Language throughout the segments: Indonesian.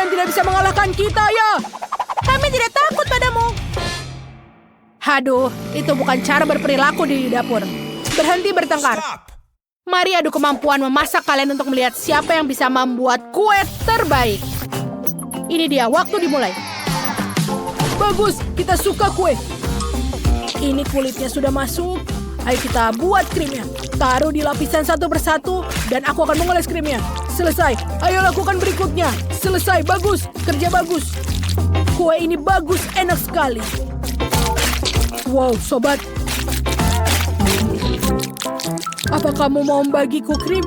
Kalian tidak bisa mengalahkan kita ya. Kami tidak takut padamu. Haduh, itu bukan cara berperilaku di dapur. Berhenti bertengkar. Mari adu kemampuan memasak kalian untuk melihat siapa yang bisa membuat kue terbaik. Ini dia, waktu dimulai. Bagus, kita suka kue. Ini kulitnya sudah masuk. Ayo kita buat krimnya. Taruh di lapisan satu persatu dan aku akan mengoles krimnya. Selesai. Ayo lakukan berikutnya. Selesai, bagus. Kerja bagus. Kue ini bagus, enak sekali. Wow, sobat. Apa kamu mau membagiku krim?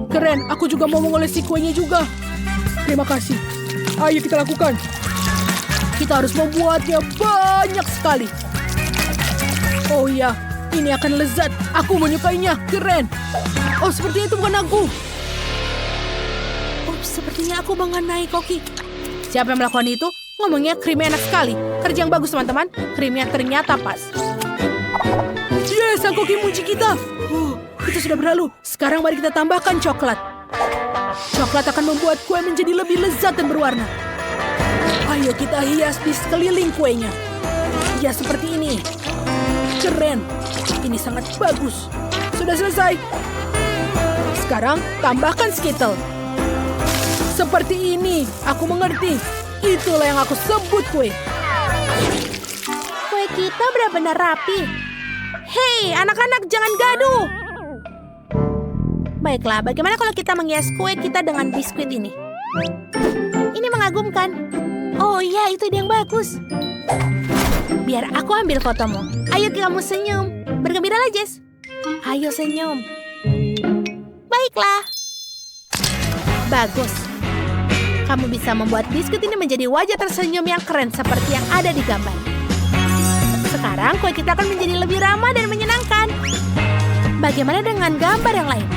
Keren, aku juga mau mengolesi kuenya juga. Terima kasih. Ayo kita lakukan. Kita harus membuatnya banyak sekali. Oh iya, ini akan lezat. Aku menyukainya, keren. Oh, sepertinya itu bukan aku. Oh, sepertinya aku mengenai koki. Siapa yang melakukan itu? Ngomongnya krimnya enak sekali. Kerja yang bagus, teman-teman. Krimnya ternyata pas. Yes, sang koki muji kita. Itu sudah berlalu. Sekarang mari kita tambahkan coklat. Coklat akan membuat kue menjadi lebih lezat dan berwarna. Ayo kita hias di sekeliling kuenya. Ya, seperti ini. Keren. Ini sangat bagus. Sudah selesai. Sekarang tambahkan Skittle. Seperti ini. Aku mengerti. Itulah yang aku sebut kue. Kue kita benar-benar rapi. Hei, anak-anak jangan gaduh. Baiklah, bagaimana kalau kita menghias kue kita dengan biskuit ini? Ini mengagumkan. Oh iya, itu ide yang bagus. Biar aku ambil fotomu. Ayo kamu senyum. Bergembiralah, Jess. Ayo senyum. Baiklah. Bagus. Kamu bisa membuat biskuit ini menjadi wajah tersenyum yang keren seperti yang ada di gambar. Sekarang kue kita akan menjadi lebih ramah dan menyenangkan. Bagaimana dengan gambar yang lain?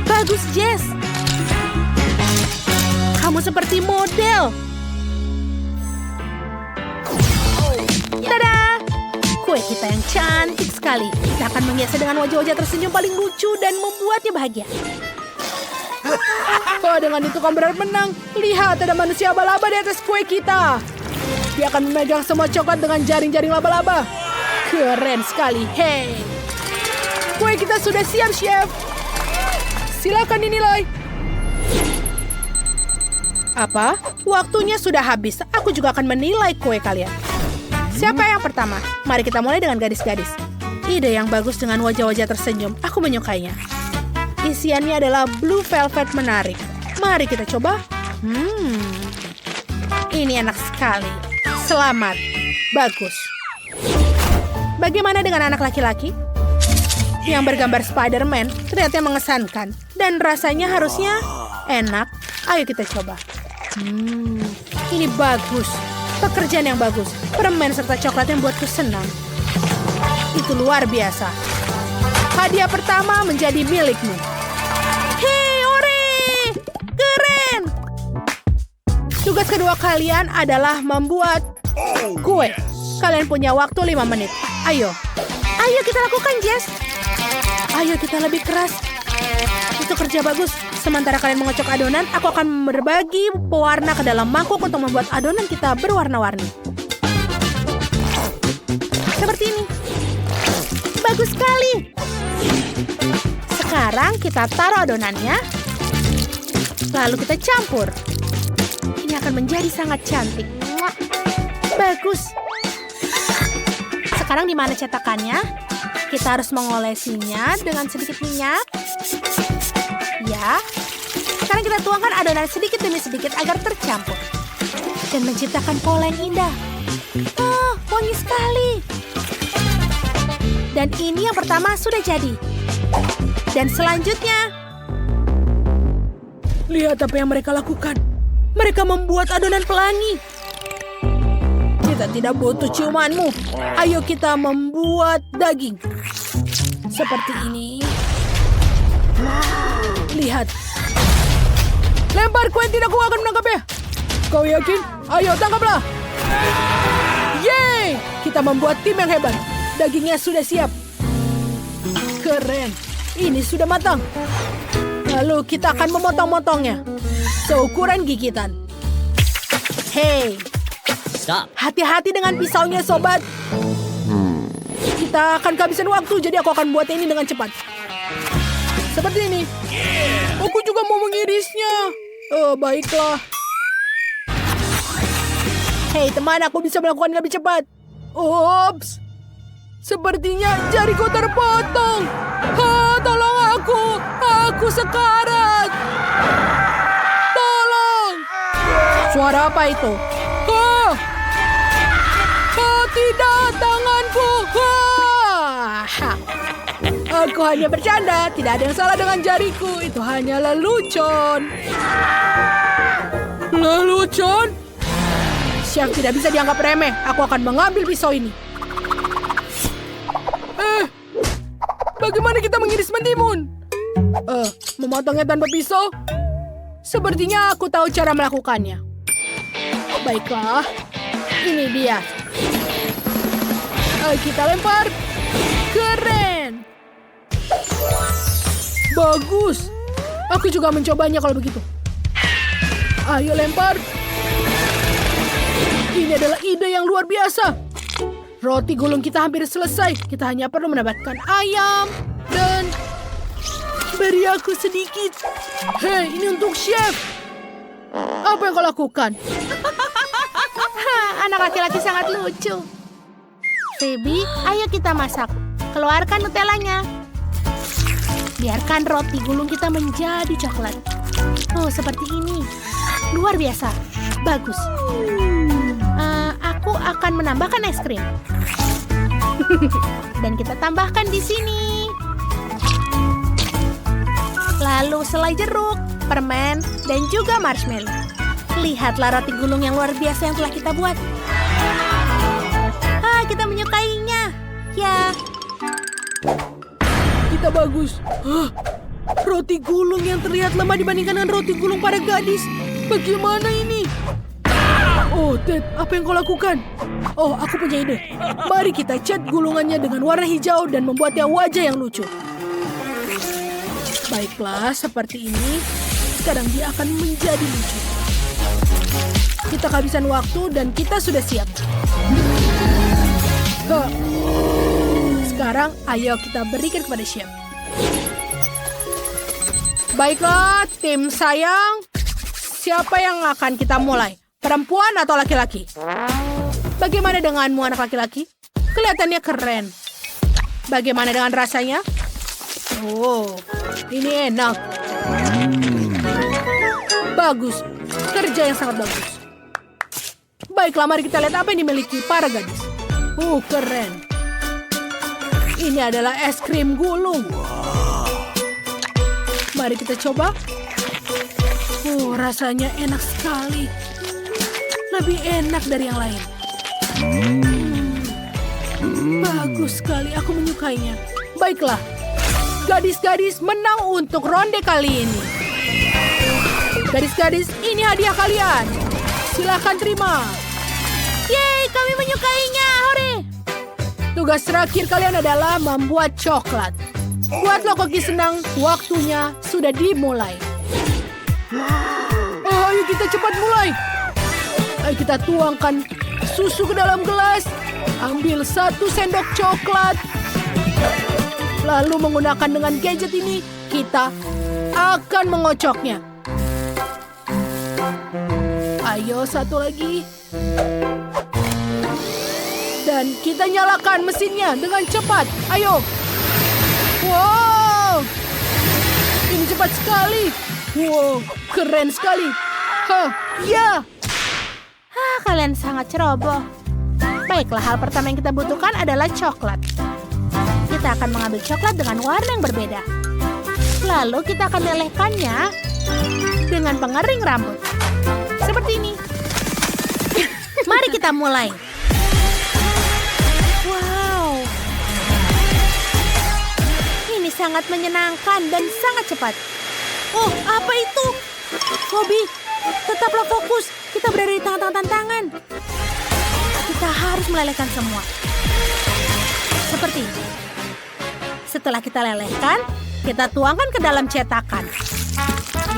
Bagus, Jess. Kamu seperti model. Tada! Kue kita yang cantik sekali. Kita akan menghiasnya dengan wajah-wajah tersenyum paling lucu dan membuatnya bahagia. Oh, dengan itu kamu benar menang. Lihat, ada manusia laba-laba di atas kue kita. Dia akan memegang semua coklat dengan jaring-jaring laba-laba. Keren sekali. Hey. Kue kita sudah siap, Chef. Silakan dinilai. Apa? Waktunya sudah habis. Aku juga akan menilai kue kalian. Siapa yang pertama? Mari kita mulai dengan gadis-gadis. Ide yang bagus dengan wajah-wajah tersenyum. Aku menyukainya. Isiannya adalah blue velvet menarik. Mari kita coba. Ini enak sekali. Selamat. Bagus. Bagaimana dengan anak laki-laki? Yang bergambar Spider-Man ternyata mengesankan. Dan rasanya harusnya enak. Ayo kita coba. Ini bagus. Pekerjaan yang bagus. Permen serta coklat yang buatku senang. Itu luar biasa. Hadiah pertama menjadi milikmu. Hei, ore! Keren! Tugas kedua kalian adalah membuat kue. Kalian punya waktu 5 menit. Ayo. Ayo kita lakukan, Jess. Ayo kita lebih keras. Itu kerja bagus. Sementara kalian mengocok adonan, aku akan berbagi pewarna ke dalam mangkuk untuk membuat adonan kita berwarna-warni. Seperti ini. Bagus sekali. Sekarang kita taruh adonannya. Lalu kita campur. Ini akan menjadi sangat cantik. Bagus. Sekarang di mana cetakannya? Kita harus mengolesinya dengan sedikit minyak. Ya. Sekarang kita tuangkan adonan sedikit demi sedikit agar tercampur. Dan menciptakan pola yang indah. Oh, wangi sekali. Dan ini yang pertama sudah jadi. Dan selanjutnya. Lihat apa yang mereka lakukan. Mereka membuat adonan pelangi. Kita tidak butuh ciumanmu. Ayo kita membuat daging. Seperti ini. Lihat. Lempar kue, tidak, aku akan menangkapnya. Kau yakin? Ayo tangkaplah. Yeay! Kita membuat tim yang hebat. Dagingnya sudah siap. Keren. Ini sudah matang. Lalu kita akan memotong-motongnya seukuran gigitan. Hei, Stop. hati-hati dengan pisaunya, sobat. Kita akan kehabisan waktu, jadi aku akan buat ini dengan cepat. Seperti ini. Aku juga mau mengirisnya. Baiklah. Hei teman, aku bisa melakukan lebih cepat. Ups. Sepertinya jariku terpotong. Tolong aku. Aku sekarat. Tolong. Suara apa itu? Tidak, tanganku. Aku hanya bercanda. Tidak ada yang salah dengan jariku. Itu hanya lelucon. Lelucon? Chef tidak bisa dianggap remeh. Aku akan mengambil pisau ini. Bagaimana kita mengiris mentimun? Memotongnya tanpa pisau? Sepertinya aku tahu cara melakukannya. Baiklah. Ini dia. Kita lempar. Keren. Bagus. Aku juga mencobanya kalau begitu. Ayo lempar. Ini adalah ide yang luar biasa. Roti gulung kita hampir selesai. Kita hanya perlu mendapatkan ayam. Dan beri aku sedikit. Hei, ini untuk chef. Apa yang kau lakukan? Anak laki-laki sangat lucu. Phoebe, ayo kita masak. Keluarkan Nutellanya. Biarkan roti gulung kita menjadi coklat. Oh, seperti ini. Luar biasa. Bagus. Aku akan menambahkan es krim. Dan kita tambahkan di sini. Lalu selai jeruk, permen, dan juga marshmallow. Lihatlah roti gulung yang luar biasa yang telah kita buat. Kita menyukainya. Ya. Kita bagus. Roti gulung yang terlihat lemah dibandingkan dengan roti gulung para gadis. Bagaimana ini? Oh, Ted, apa yang kau lakukan? Oh, aku punya ide. Mari kita cat gulungannya dengan warna hijau dan membuatnya wajah yang lucu. Baiklah, seperti ini. Sekarang dia akan menjadi lucu. Kita kehabisan waktu dan kita sudah siap. Sekarang, ayo kita berikan kepada chef. Baiklah, tim sayang. Siapa yang akan kita mulai? Perempuan atau laki-laki? Bagaimana denganmu anak laki-laki? Kelihatannya keren. Bagaimana dengan rasanya? Oh, ini enak. Bagus. Kerja yang sangat bagus. Baiklah, mari kita lihat apa yang dimiliki para gadis. Keren. Ini adalah es krim gulung. Mari kita coba. Rasanya enak sekali. Lebih enak dari yang lain. Bagus sekali, aku menyukainya. Baiklah, gadis-gadis menang untuk ronde kali ini. Gadis-gadis, ini hadiah kalian. Silahkan terima. Yeay, kami menyukainya. Hore! Tugas terakhir kalian adalah membuat coklat. Buatlah Koki senang, waktunya sudah dimulai. Ayo kita cepat mulai. Ayo kita tuangkan susu ke dalam gelas. Ambil 1 sendok coklat. Lalu menggunakan dengan gadget ini, kita akan mengocoknya. Ayo, satu lagi. Dan kita nyalakan mesinnya dengan cepat. Ayo. Wow. Ini cepat sekali. Wow, keren sekali. Ya. Kalian sangat ceroboh. Baiklah, hal pertama yang kita butuhkan adalah coklat. Kita akan mengambil coklat dengan warna yang berbeda. Lalu kita akan melelehkannya dengan pengering rambut. Seperti ini. Mari kita mulai. Wow. Ini sangat menyenangkan dan sangat cepat. Oh, apa itu? Kobi, tetaplah fokus. Kita berada di tengah-tengah tantangan. Kita harus melelehkan semua. Seperti ini. Setelah kita lelehkan, Kita tuangkan ke dalam cetakan.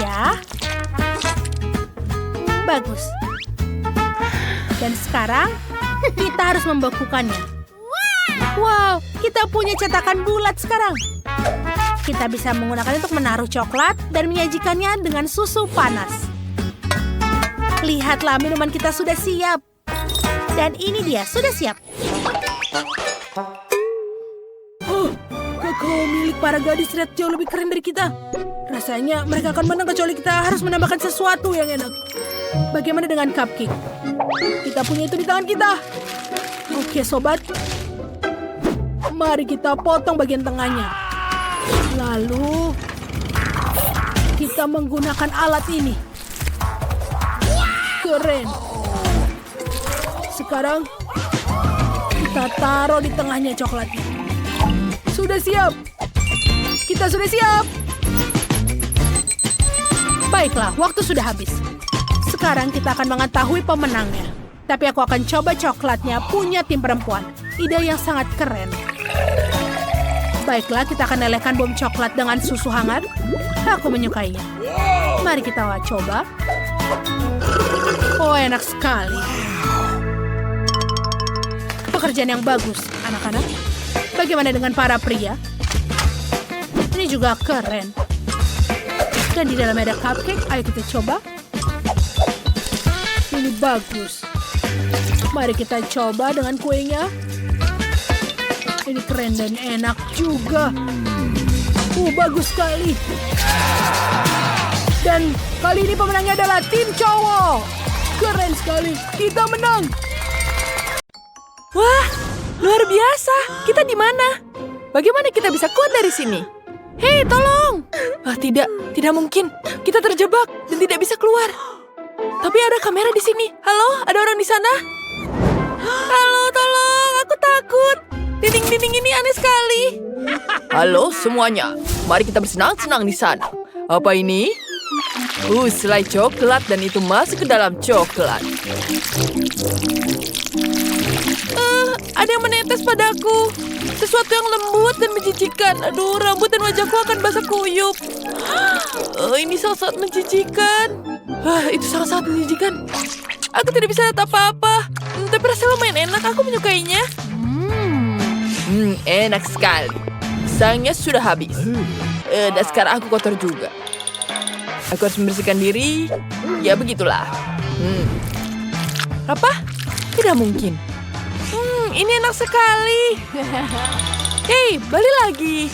Ya. Bagus. Dan sekarang, kita harus membekukannya. Wow, kita punya cetakan bulat sekarang. Kita bisa menggunakan untuk menaruh coklat dan menyajikannya dengan susu panas. Lihatlah, minuman kita sudah siap. Dan ini dia, sudah siap. Oh, kakao milik para gadis red jauh lebih keren dari kita. Rasanya mereka akan menang kecuali kita harus menambahkan sesuatu yang enak. Bagaimana dengan cupcake? Kita punya itu di tangan kita. Oke, sobat. Mari kita potong bagian tengahnya. Lalu, kita menggunakan alat ini. Keren. Sekarang, kita taruh di tengahnya coklatnya. Sudah siap. Kita sudah siap. Baiklah, waktu sudah habis. Sekarang kita akan mengetahui pemenangnya. Tapi aku akan coba coklatnya punya tim perempuan. Ide yang sangat keren. Baiklah, kita akan lelehkan bom coklat dengan susu hangat. Aku menyukainya. Mari kita coba. Oh, enak sekali. Pekerjaan yang bagus, anak-anak. Bagaimana dengan para pria? Ini juga keren. Dan di dalamnya ada cupcake. Ayo kita coba. Ini bagus. Mari kita coba dengan kuenya. Ini keren dan enak juga. Bagus sekali. Dan kali ini pemenangnya adalah tim cowok. Keren sekali. Kita menang. Wah, luar biasa. Kita di mana? Bagaimana kita bisa keluar dari sini? Hei, tolong. Tidak mungkin. Kita terjebak dan tidak bisa keluar. Tapi ada kamera di sini. Halo, ada orang di sana? Halo, tolong. Aku takut. Dinding-dinding ini aneh sekali. Halo semuanya. Mari kita bersenang-senang di sana. Apa ini? Selai coklat dan itu masuk ke dalam coklat. Ada yang menetes padaku. Sesuatu yang lembut dan menjijikan. Aduh, rambut dan wajahku akan basah kuyup. Ini sangat-sangat menjijikan. Itu sangat-sangat menjijikan. Aku tidak bisa lihat apa-apa. Tapi rasanya lumayan enak. Aku menyukainya. Enak sekali. Sayangnya sudah habis. Dan sekarang aku kotor juga. Aku harus membersihkan diri. Ya begitulah. Apa? Tidak mungkin. Ini enak sekali. Hei, balik lagi.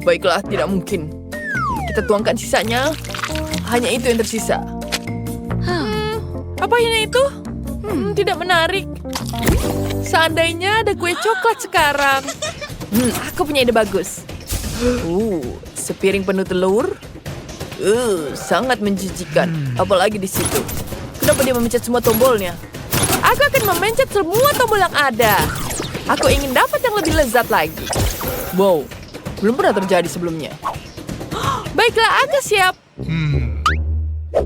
Baiklah, tidak mungkin. Kita tuangkan sisanya. Hanya itu yang tersisa. Apa ini itu? Tidak menarik. Seandainya ada kue coklat sekarang. Aku punya ide bagus. Sepiring penuh telur. Sangat menjijikan. Apalagi di situ. Kenapa dia memencet semua tombolnya? Aku akan memencet semua tombol yang ada. Aku ingin dapat yang lebih lezat lagi. Wow, belum pernah terjadi sebelumnya. Baiklah, aku siap.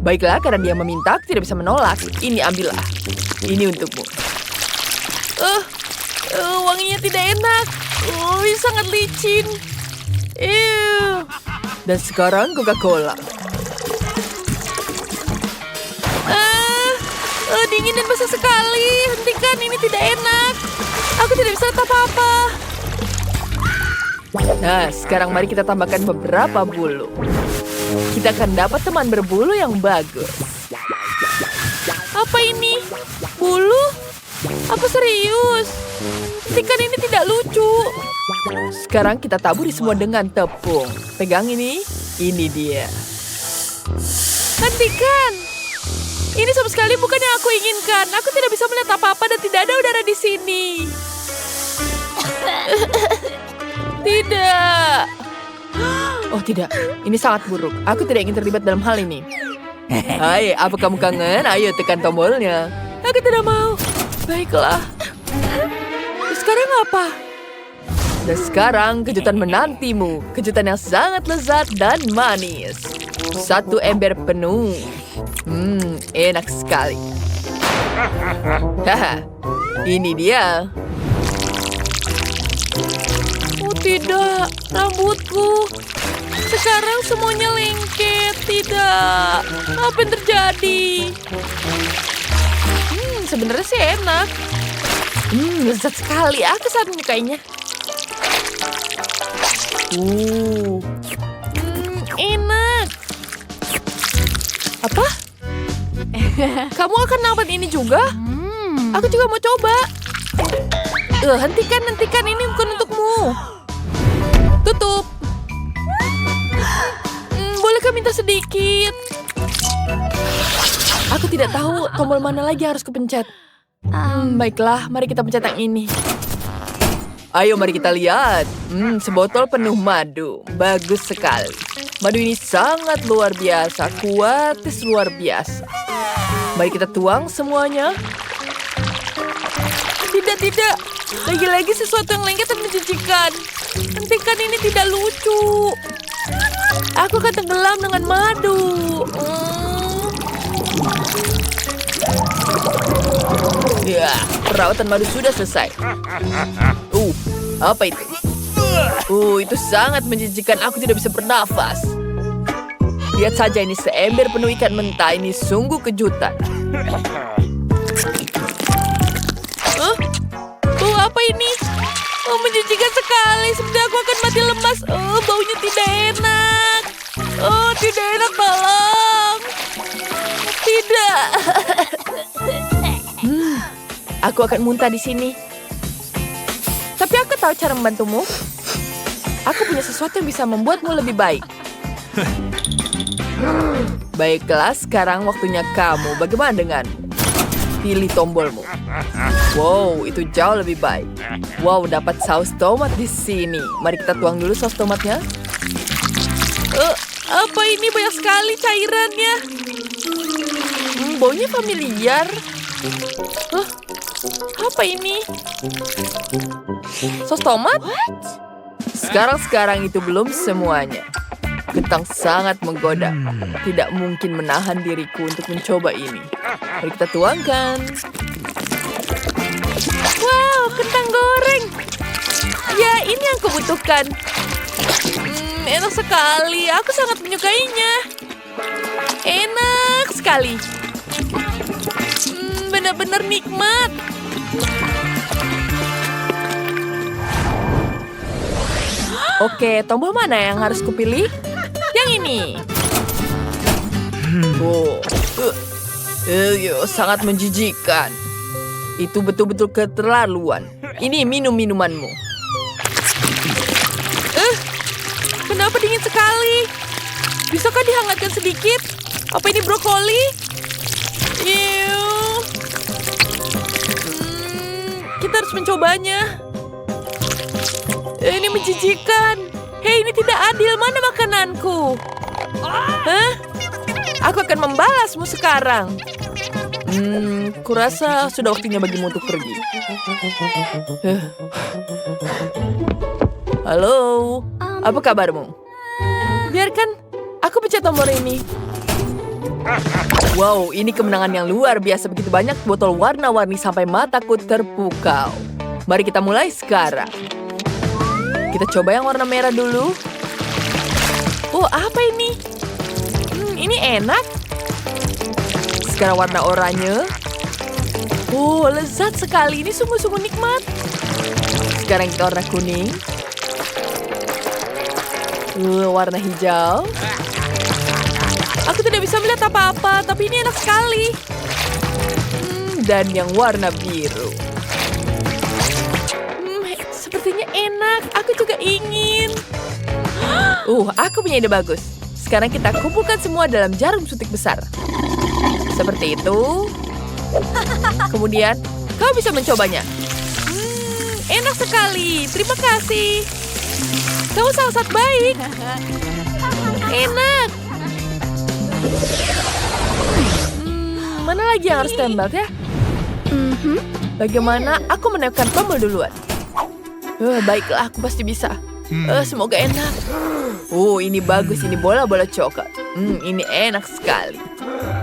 Baiklah, karena dia meminta, aku tidak bisa menolak. Ini ambillah. Ini untukmu. Wanginya tidak enak. Ini sangat licin. Dan sekarang Coca-Cola. Dingin dan basah sekali. Hentikan, ini tidak enak. Aku tidak bisa lihat apa-apa. Nah, sekarang mari kita tambahkan beberapa bulu. Kita akan dapat teman berbulu yang bagus. Apa ini? Bulu? Apa serius? Hentikan, ini tidak lucu. Sekarang kita taburi semua dengan tepung. Pegang ini. Ini dia. Hentikan. Ini sama sekali bukan yang aku inginkan. Aku tidak bisa melihat apa-apa dan tidak ada udara di sini. Tidak. Oh tidak, ini sangat buruk. Aku tidak ingin terlibat dalam hal ini. Hai, apa kamu kangen? Ayo tekan tombolnya. Aku tidak mau. Baiklah. Sekarang apa? Dan sekarang kejutan menantimu. Kejutan yang sangat lezat dan manis. 1 ember penuh. Enak sekali. Haha, ini dia. Tidak, rambutku. Sekarang semuanya lengket. Tidak. Apa yang terjadi? Sebenarnya sih enak. Lezat sekali. Aku sangat menyukainya. Enak. Apa? Kamu akan dapat ini juga? Aku juga mau coba. Hentikan. Ini bukan untukmu. Tutup. Bolehkah minta sedikit? Aku tidak tahu tombol mana lagi yang harus kupencet. Baiklah, mari kita pencet yang ini. Ayo mari kita lihat. Sebotol penuh madu. Bagus sekali. Madu ini sangat luar biasa. Kuatis luar biasa. Mari kita tuang semuanya. Tidak. Lagi-lagi sesuatu yang lengket dan menjijikan. Hentikan, ini tidak lucu. Aku akan tenggelam dengan madu. Ya, perawatan madu sudah selesai. Apa itu? Itu sangat menjijikan. Aku tidak bisa bernafas. Lihat saja ini seember penuh ikan mentah. Ini sungguh kejutan. Apa ini? Menjijikan sekali. Seperti aku akan mati lemas. Baunya tidak enak. Tidak enak, tolong. Tidak. Aku akan muntah di sini. Tapi aku tahu cara membantumu. Aku punya sesuatu yang bisa membuatmu lebih baik. Baiklah, sekarang waktunya kamu. Bagaimana denganmu? Pilih tombolmu. Wow, itu jauh lebih baik. Wow, dapat saus tomat di sini. Mari kita tuang dulu saus tomatnya. Apa ini? Banyak sekali cairannya. Baunya familiar. Apa ini? Sos tomat? Sekarang itu belum semuanya. Kentang sangat menggoda. Tidak mungkin menahan diriku untuk mencoba ini. Mari kita tuangkan. Wow, kentang goreng. Ya, ini yang kubutuhkan. Enak sekali. Aku sangat menyukainya. Enak sekali. Benar-benar nikmat. Oke, tombol mana yang harus kupilih? Yang ini. Sangat menjijikan. Itu betul-betul keterlaluan. Ini minumanmu. Kenapa dingin sekali? Bisakah dihangatkan sedikit? Apa ini brokoli? Kita harus mencobanya. Ini menjijikan. Hei, ini tidak adil. Mana makananku? Aku akan membalasmu sekarang. Kurasa sudah waktunya bagimu untuk pergi. Halo, apa kabarmu? Biarkan aku pencet tombol ini. Wow, ini kemenangan yang luar biasa. Begitu banyak botol warna-warni sampai mataku terpukau. Mari kita mulai sekarang. Kita coba yang warna merah dulu. Apa ini? Ini enak. Sekarang warna oranye. Lezat sekali. Ini sungguh-sungguh nikmat. Sekarang kita warna kuning. Warna hijau. Aku tidak bisa melihat apa-apa, tapi ini enak sekali. Dan yang warna biru. Sepertinya enak. Aku juga ingin. Aku punya ide bagus. Sekarang kita kumpulkan semua dalam jarum suntik besar. Seperti itu. Kemudian, kau bisa mencobanya. Enak sekali. Terima kasih. Kau sangat baik. Enak. Mana lagi yang harus tembak ya? Bagaimana aku menekan tombol duluan? Baiklah, aku pasti bisa. Semoga enak. Ini bagus. Ini bola-bola coklat. Ini enak sekali.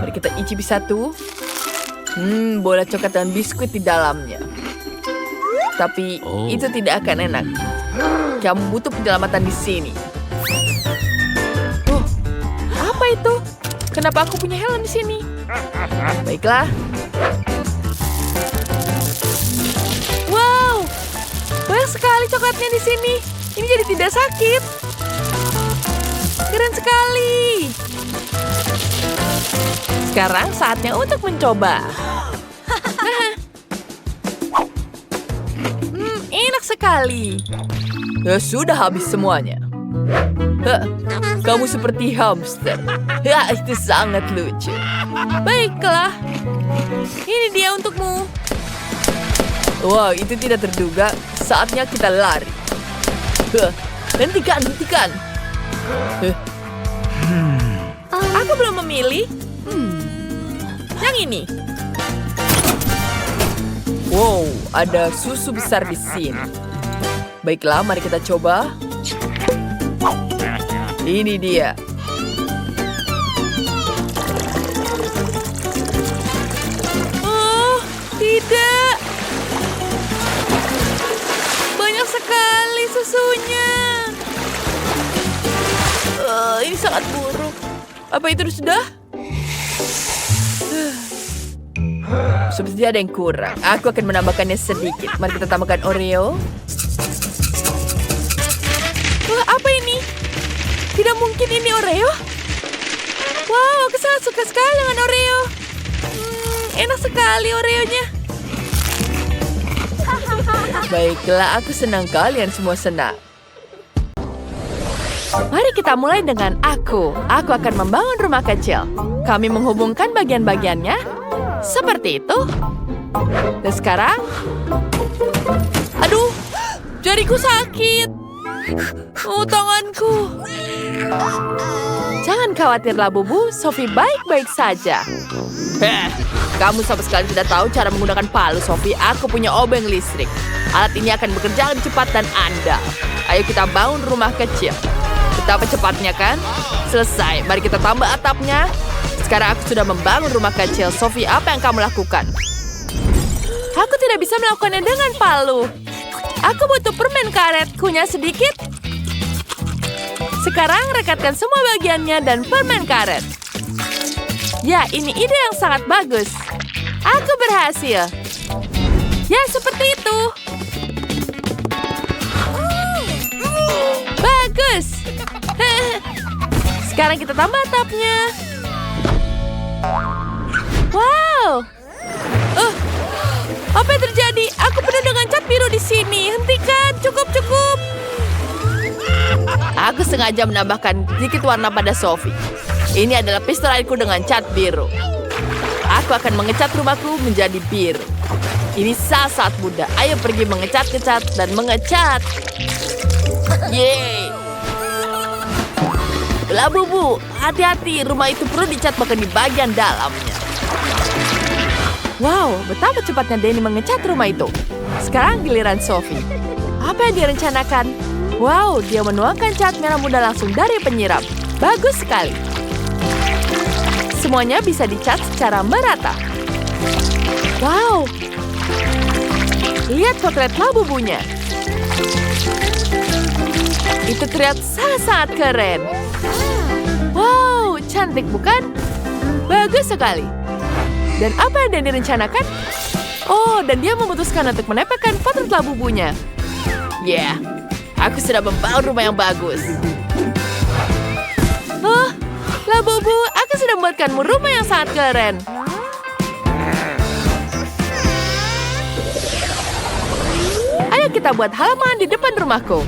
Mari kita icipi satu. Bola coklat dan biskuit di dalamnya. Tapi itu tidak akan enak. kamu butuh penyelamatan di sini. Apa itu? Kenapa aku punya helm di sini? Baiklah. Wow, banyak sekali coklatnya di sini. Ini jadi tidak sakit. Keren sekali. Sekarang saatnya untuk mencoba. Enak sekali. Ya sudah habis semuanya. Kamu seperti hamster. Ya, itu sangat lucu. Baiklah. Ini dia untukmu. Wow, itu tidak terduga. Saatnya kita lari. Hentikan. Aku belum memilih. Yang ini. Wow, ada susu besar di sini. Baiklah, mari kita coba. Ini dia. Oh, tidak. Banyak sekali susunya. Ini sangat buruk. Apa itu sudah? Sepertinya ada yang kurang. Aku akan menambahkannya sedikit. Mari kita tambahkan Oreo. Wah, apa ini? Tidak mungkin ini Oreo. Wow, aku sangat suka sekali dengan Oreo. Enak sekali Oreonya. Baiklah, aku senang kalian semua senang. Mari kita mulai dengan aku. Aku akan membangun rumah kecil. Kami menghubungkan bagian-bagiannya. Seperti itu. Dan sekarang... Aduh, jariku sakit. Oh, tanganku. Jangan khawatir, Labubu. Sophie baik-baik saja. Kamu sama sekali tidak tahu cara menggunakan palu, Sophie. Aku punya obeng listrik. Alat ini akan bekerja lebih cepat dan andal. Ayo kita bangun rumah kecil. Betapa cepatnya kan? Selesai. Mari kita tambah atapnya. Sekarang aku sudah membangun rumah kecil. Sophie, apa yang kamu lakukan? Aku tidak bisa melakukannya dengan palu. Aku butuh permen karet. Kunyah sedikit. Sekarang rekatkan semua bagiannya dan permen karet. Ya, ini ide yang sangat bagus. Aku berhasil. Ya, seperti itu. Bagus. Sekarang kita tambah atapnya. Wow. Apa yang terjadi? Aku penuh dengan cat biru di sini. Hentikan. Cukup. Aku sengaja menambahkan sedikit warna pada Sophie. Ini adalah pistol airku dengan cat biru. Aku akan mengecat rumahku menjadi biru. Ini sangat mudah. Ayo pergi mengecat-kecat dan mengecat. Yeay. Labubu, hati-hati. Rumah itu perlu dicat bahkan di bagian dalamnya. Wow, betapa cepatnya Danny mengecat rumah itu. Sekarang giliran Sophie. Apa yang dia rencanakan? Wow, dia menuangkan cat merah muda langsung dari penyiram. Bagus sekali. Semuanya bisa dicat secara merata. Wow. Lihat potret Labubunya. Itu terlihat sangat-sangat keren. Wow, cantik bukan? Bagus sekali. Dan apa yang Danny rencanakan? Oh, dan dia memutuskan untuk menempelkan potret Labubunya. Yeah, aku sudah membangun rumah yang bagus. Oh, Labubu, aku sudah membuatkanmu rumah yang sangat keren. Ayo kita buat halaman di depan rumahku.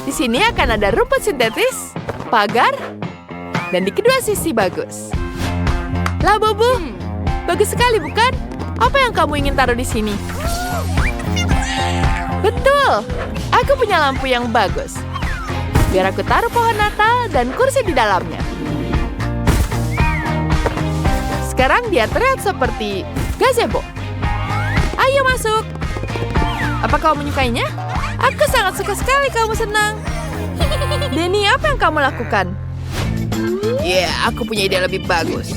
Di sini akan ada rumput sintetis, pagar, dan di kedua sisi bagus. Labubu, bagus sekali bukan? Apa yang kamu ingin taruh di sini? Betul, aku punya lampu yang bagus. Biar aku taruh pohon Natal dan kursi di dalamnya. Sekarang dia terlihat seperti gazebo. Ayo masuk. Apa kau menyukainya? Aku sangat suka sekali kamu senang. Danny, apa yang kamu lakukan? Aku punya ide lebih bagus.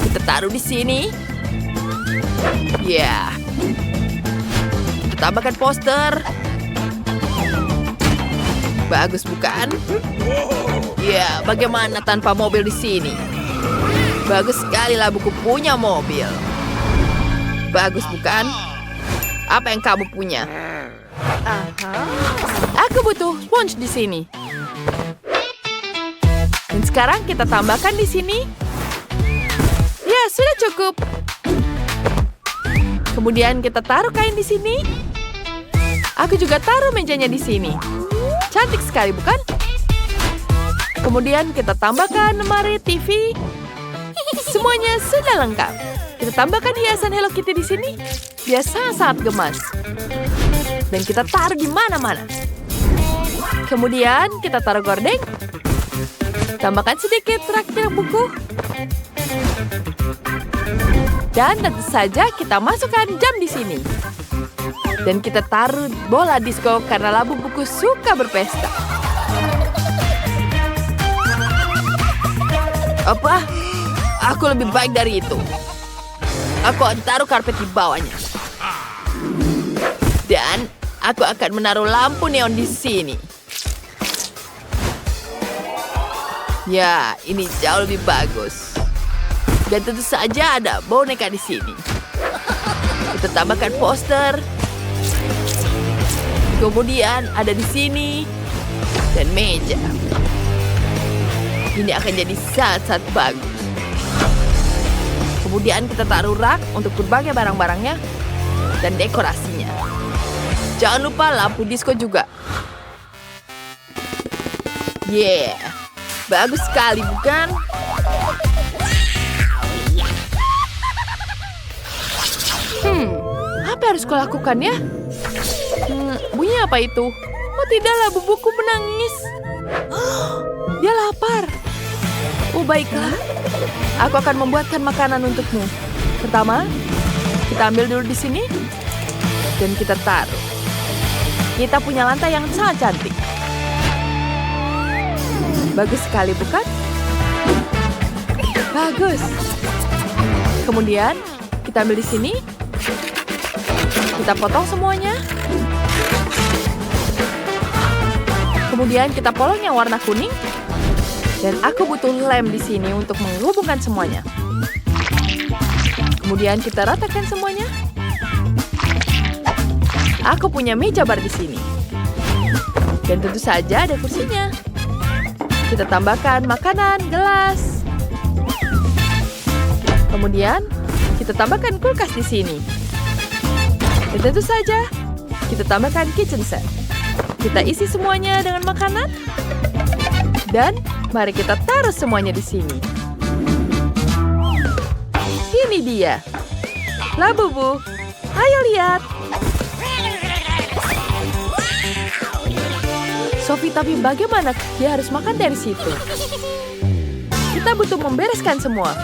Kita taruh di sini. Kita tambahkan poster. Bagus bukan? Ya, bagaimana tanpa mobil di sini? Bagus sekali labuku punya mobil. Bagus bukan? Apa yang kamu punya? Aku butuh sponge di sini. Dan sekarang kita tambahkan di sini. Ya, sudah cukup. Kemudian kita taruh kain di sini. Aku juga taruh mejanya di sini. Cantik sekali, bukan? Kemudian kita tambahkan lemari TV. Semuanya sudah lengkap. Kita tambahkan hiasan Hello Kitty di sini. Dia sangat gemas. Dan kita taruh di mana-mana. Kemudian kita taruh gorden. Tambahkan sedikit traktir buku. Dan tentu saja kita masukkan jam di sini. Dan kita taruh bola disco karena labu buku suka berpesta. Apa? Aku lebih baik dari itu. Aku akan taruh karpet di bawahnya. Dan aku akan menaruh lampu neon di sini. Ya, ini jauh lebih bagus. Dan tentu saja ada boneka di sini. Kita tambahkan poster. Kemudian ada di sini. Dan meja. Ini akan jadi sangat bagus. Kemudian kita taruh rak untuk berbagai barang-barangnya dan dekorasinya. Jangan lupa lampu disco juga. Yeah, bagus sekali bukan? Apa yang harus kulakukan ya? Bunyi apa itu? Oh tidaklah, bubuku menangis. Dia lapar. Oh baiklah, aku akan membuatkan makanan untukmu. Pertama, kita ambil dulu di sini dan kita taruh. Kita punya lantai yang sangat cantik. Bagus sekali bukan? Bagus. Kemudian kita ambil di sini. Kita potong semuanya. Kemudian kita polong yang warna kuning. Dan aku butuh lem di sini untuk menghubungkan semuanya. Kemudian kita ratakan semuanya. Aku punya meja bar di sini. Dan tentu saja ada kursinya. Kita tambahkan makanan, gelas. Kemudian kita tambahkan kulkas di sini. Dan tentu saja kita tambahkan kitchen set. Kita isi semuanya dengan makanan. Dan mari kita taruh semuanya di sini. Ini dia. Labubu, ayo lihat. Sophie, tapi bagaimana dia harus makan dari situ? Kita butuh membereskan semua.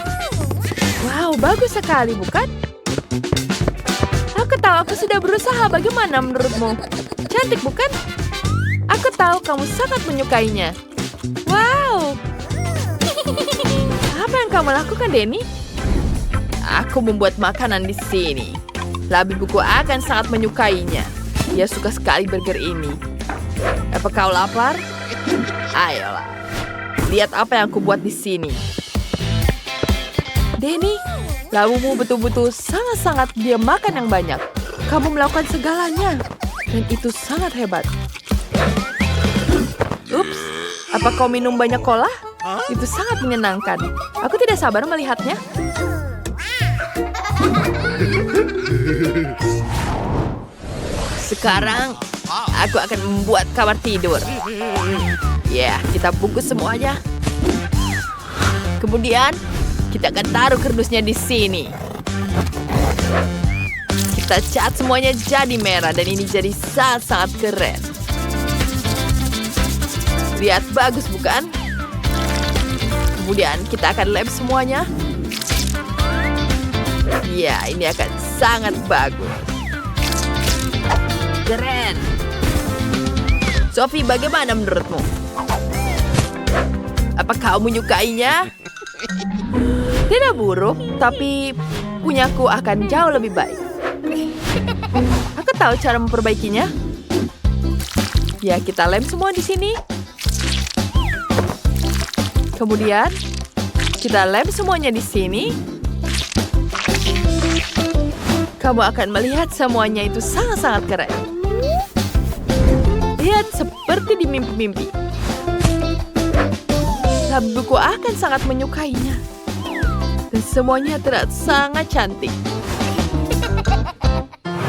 Wow, bagus sekali, bukan? Aku tahu aku sudah berusaha. Bagaimana menurutmu? Cantik, bukan? Aku tahu kamu sangat menyukainya. Wow. Apa yang kamu lakukan, Denny? Aku membuat makanan di sini. Labubuku akan sangat menyukainya. Dia suka sekali burger ini. Apa kau lapar? Ayolah. Lihat apa yang aku buat di sini. Denny, labumu betul-betul sangat-sangat dia makan yang banyak. Kamu melakukan segalanya. Dan itu sangat hebat. Ups, apa kau minum banyak cola? Itu sangat menyenangkan. Aku tidak sabar melihatnya. Sekarang, aku akan membuat kamar tidur. Ya, kita bungkus semuanya. Kemudian, kita akan taruh kardusnya di sini. Kita cat semuanya jadi merah dan ini jadi sangat-sangat keren. Lihat, bagus bukan? Kemudian kita akan lem semuanya. Ya, ini akan sangat bagus. Keren. Sophie, bagaimana menurutmu? Apa kau menyukainya? Tidak buruk, tapi punyaku akan jauh lebih baik. Aku tahu cara memperbaikinya. Ya, kita lem semua di sini. Kemudian, kita lem semuanya di sini. Kamu akan melihat semuanya itu sangat-sangat keren. Lihat seperti di mimpi-mimpi. Labuku akan sangat menyukainya. Dan semuanya terlihat sangat cantik.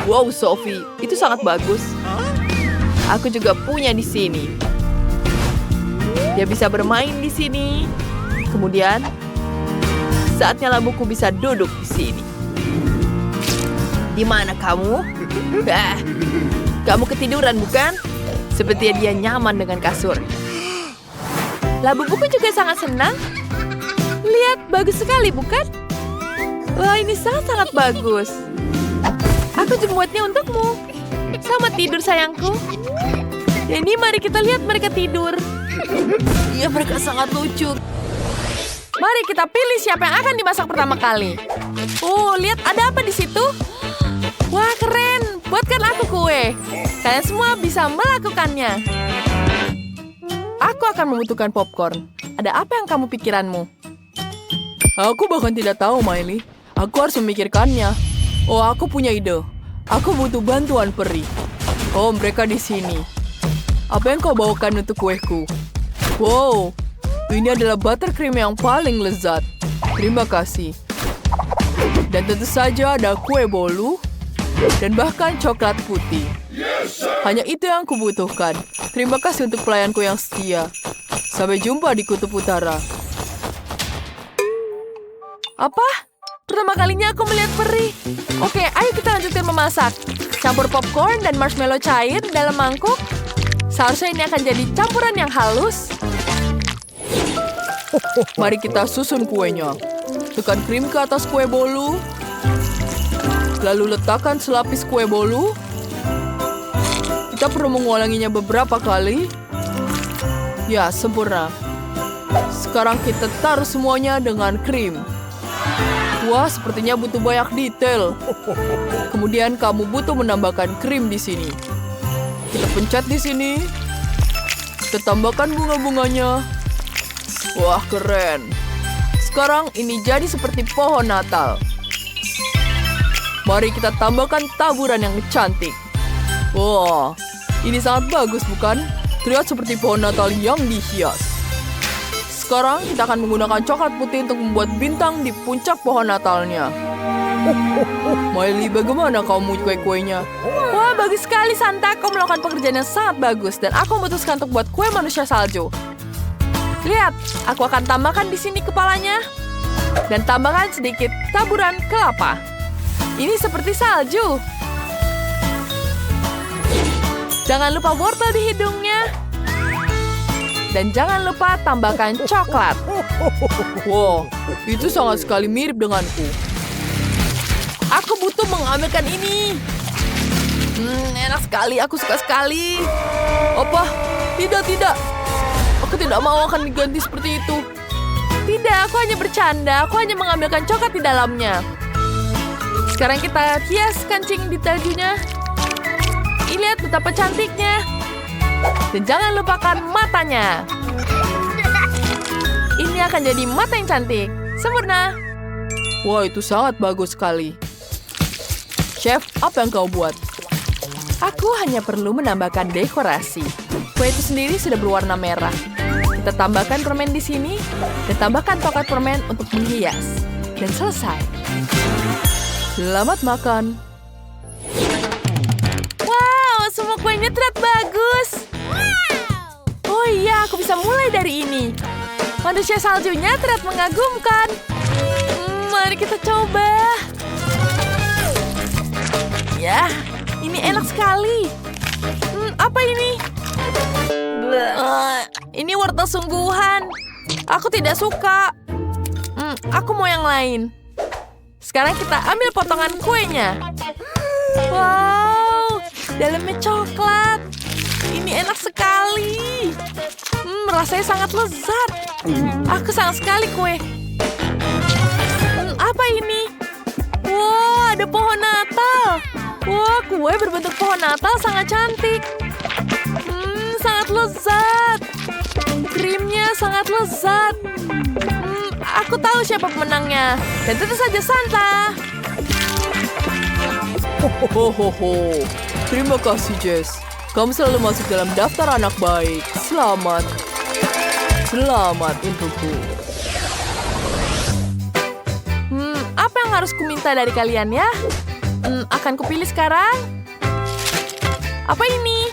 Wow, Sophie, itu sangat bagus. Aku juga punya di sini. Dia bisa bermain di sini. Kemudian, saatnya labuku bisa duduk di sini. Di mana kamu? Kamu ketiduran, bukan? Sepertinya dia nyaman dengan kasur. Labubuku juga sangat senang. Lihat, bagus sekali, bukan? Wah, ini sangat-sangat bagus. Aku membuatnya untukmu. Selamat tidur, sayangku. Jadi, mari kita lihat mereka tidur. Iya, mereka sangat lucu. Mari kita pilih siapa yang akan dimasak pertama kali. Oh, lihat ada apa di situ? Wah, keren. Buatkan aku kue. Kalian semua bisa melakukannya. Aku akan membutuhkan popcorn. Ada apa yang kamu pikiranmu? Aku bahkan tidak tahu, Miley. Aku harus memikirkannya. Oh, aku punya ide. Aku butuh bantuan peri. Oh, mereka di sini. Apa yang kau bawakan untuk kueku? Wow, ini adalah buttercream yang paling lezat. Terima kasih. Dan tentu saja ada kue bolu dan bahkan coklat putih. Hanya itu yang kubutuhkan. Terima kasih untuk pelayanku yang setia. Sampai jumpa di Kutub Utara. Apa? Pertama kalinya aku melihat peri. Oke, ayo kita lanjutkan memasak. Campur popcorn dan marshmallow cair dalam mangkuk. Seharusnya ini akan jadi campuran yang halus. Mari kita susun kuenya. Tekan krim ke atas kue bolu. Lalu letakkan selapis kue bolu. Kita perlu mengulanginya beberapa kali. Ya, sempurna. Sekarang kita taruh semuanya dengan krim. Wah, sepertinya butuh banyak detail. Kemudian kamu butuh menambahkan krim di sini. Kita pencet di sini. Kita tambahkan bunga-bunganya. Wah, keren. Sekarang ini jadi seperti pohon Natal. Mari kita tambahkan taburan yang cantik. Wah, ini sangat bagus, bukan? Terlihat seperti pohon Natal yang dihias. Sekarang kita akan menggunakan coklat putih untuk membuat bintang di puncak pohon Natalnya. Miley, bagaimana kamu kue-kuenya? Wah, bagus sekali, Santa. Kau melakukan pekerjaan yang sangat bagus. Dan aku memutuskan untuk buat kue manusia salju. Lihat, aku akan tambahkan di sini kepalanya. Dan tambahkan sedikit taburan kelapa. Ini seperti salju. Jangan lupa wortel di hidungnya. Dan jangan lupa tambahkan coklat. Wow, itu sangat sekali mirip denganku. Aku butuh mengambilkan ini. Enak sekali, aku suka sekali. Apa? Tidak. Aku tidak mau akan diganti seperti itu. Tidak, aku hanya bercanda. Aku hanya mengambilkan coklat di dalamnya. Sekarang kita hias kancing di tajunya. Lihat betapa cantiknya. Dan jangan lupakan matanya. Ini akan jadi mata yang cantik. Sempurna. Wah, itu sangat bagus sekali. Chef, apa yang kau buat? Aku hanya perlu menambahkan dekorasi. Kue itu sendiri sudah berwarna merah. Kita tambahkan permen di sini. Dan tambahkan coklat permen untuk menghias. Dan selesai. Selamat makan. Wow, semua kuenya terlihat bagus. Oh iya, aku bisa mulai dari ini. Manusia saljunya terlihat mengagumkan. Mari kita coba. Ya, ini enak sekali. Apa ini? Ini wortel sungguhan. Aku tidak suka. Aku mau yang lain. Sekarang kita ambil potongan kuenya. Wow, dalamnya coklat. Ini enak sekali. Rasanya sangat lezat. Aku sayang sekali kue. Apa ini? Wow, ada pohon Natal. Wah, kue berbentuk pohon Natal sangat cantik. lezat. Krimnya sangat lezat. Aku tahu siapa pemenangnya. Dan tentu saja Santa. Hohoho. Terima kasih, Jess. Kamu selalu masuk dalam daftar anak baik. Selamat. Selamat untukku. Apa yang harus kuminta dari kalian ya? Akan kupilih sekarang. Apa ini?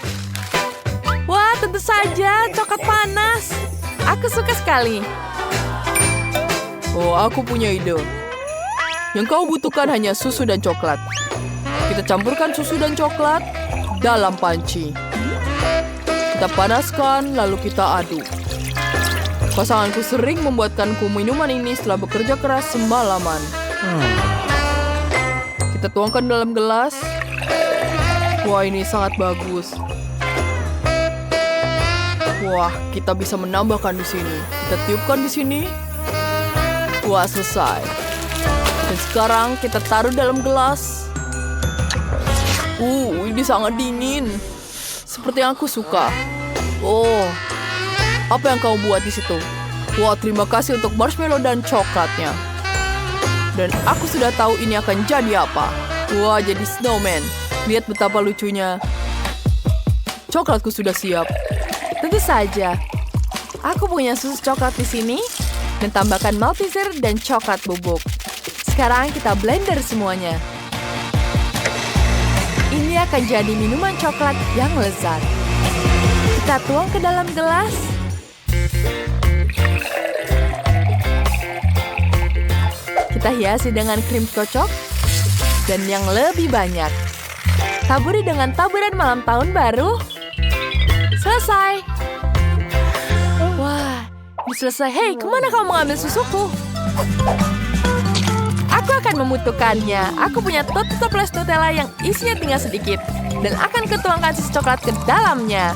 Wah, tentu saja coklat panas. Aku suka sekali. Oh, aku punya ide. Yang kau butuhkan hanya susu dan coklat. Kita campurkan susu dan coklat dalam panci. Kita panaskan, lalu kita aduk. Pasanganku sering membuatkanku minuman ini setelah bekerja keras semalaman. Kita tuangkan dalam gelas. Wah, ini sangat bagus. Wah, kita bisa menambahkan di sini. Kita tiupkan di sini. Wah, selesai. Dan sekarang kita taruh dalam gelas. Ini sangat dingin. Seperti yang aku suka. Oh, apa yang kau buat di situ? Wah, terima kasih untuk marshmallow dan coklatnya. Dan aku sudah tahu ini akan jadi apa. Wah, jadi snowman. Lihat betapa lucunya. Coklatku sudah siap. Tentu saja. Aku punya susu coklat di sini. Dan tambahkan Malteser dan coklat bubuk. Sekarang kita blender semuanya. Ini akan jadi minuman coklat yang lezat. Kita tuang ke dalam gelas. Kita hiasi dengan krim kocok dan yang lebih banyak. Taburi dengan taburan malam tahun baru. Selesai. Wah, ini selesai. Hei, kemana kamu mengambil susuku? Aku akan membutuhkannya. Aku punya toples Nutella yang isinya tinggal sedikit. Dan akan kutuangkan susu coklat ke dalamnya.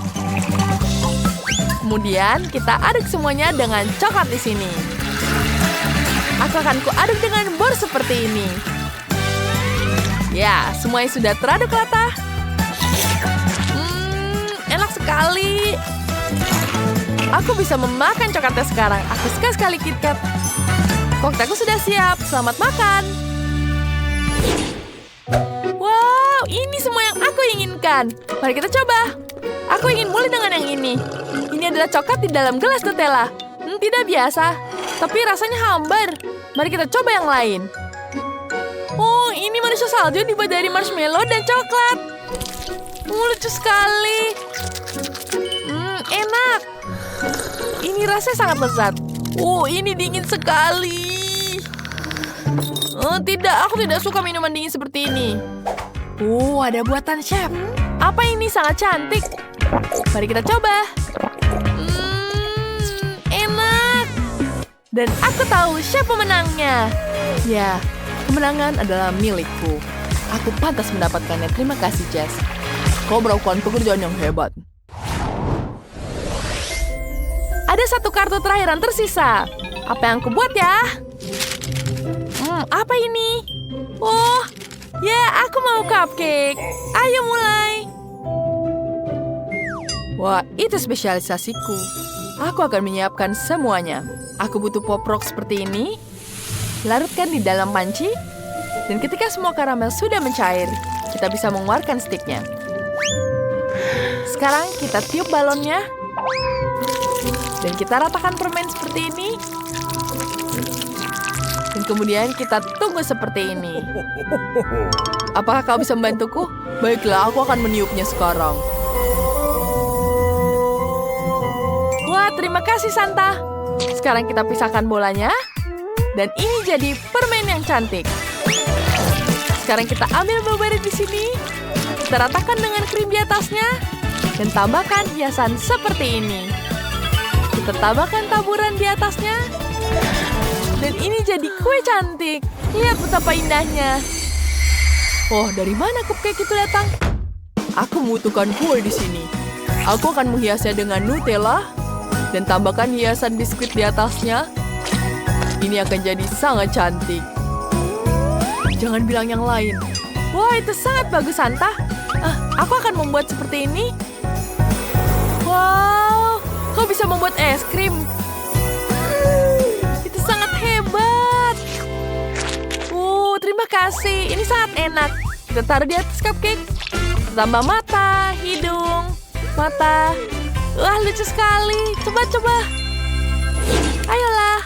Kemudian kita aduk semuanya dengan coklat di sini. Aku akan kuaduk dengan bor seperti ini. Ya, semuanya sudah teraduk rata. Enak sekali. Aku bisa memakan coklatnya sekarang. Aku suka sekali KitKat. Koktailku sudah siap. Selamat makan. Wow, ini semua yang aku inginkan. Mari kita coba. Aku ingin mulai dengan yang ini. Ini adalah coklat di dalam gelas Nutella. Tidak biasa, tapi rasanya hambar. Mari kita coba yang lain. Oh, ini manusia salju dibuat dari marshmallow dan coklat. Lucu sekali. Enak. Ini rasanya sangat lezat. Oh, ini dingin sekali. Tidak, aku tidak suka minuman dingin seperti ini. Oh, ada buatan chef. Apa ini sangat cantik. Mari kita coba. Enak. Dan aku tahu siapa pemenangnya. Ya, kemenangan adalah milikku. Aku pantas mendapatkannya. Terima kasih, Jess. Kau melakukan pekerjaan yang hebat. Ada satu kartu terakhir yang tersisa. Apa yang kubuat ya? Apa ini? Oh, ya aku mau cupcake. Ayo mulai. Wah, itu spesialisasiku. Aku akan menyiapkan semuanya. Aku butuh pop rock seperti ini. Larutkan di dalam panci. Dan ketika semua karamel sudah mencair, kita bisa mengeluarkan stiknya. Sekarang kita tiup balonnya. Dan kita ratakan permen seperti ini. Dan kemudian kita tunggu seperti ini. Apakah kau bisa membantuku? Baiklah, aku akan meniupnya sekarang. Wah, terima kasih Santa. Sekarang kita pisahkan bolanya. Dan ini jadi permen yang cantik. Sekarang kita ambil blueberry di sini. Kita ratakan dengan krim di atasnya. Dan tambahkan hiasan seperti ini. Kita tambahkan taburan di atasnya. Dan ini jadi kue cantik. Lihat betapa indahnya. Oh, dari mana cupcake itu datang? Aku membutuhkan kue di sini. Aku akan menghiasnya dengan Nutella. Dan tambahkan hiasan biskuit di atasnya. Ini akan jadi sangat cantik. Jangan bilang yang lain. Wah, itu sangat bagus, Santa. Aku akan membuat seperti ini. Wow, kau bisa membuat es krim. Itu sangat hebat. Terima kasih. Ini sangat enak. Kita taruh di atas cupcake. Tambah mata, hidung, mata. Wah, lucu sekali. Coba. Ayolah.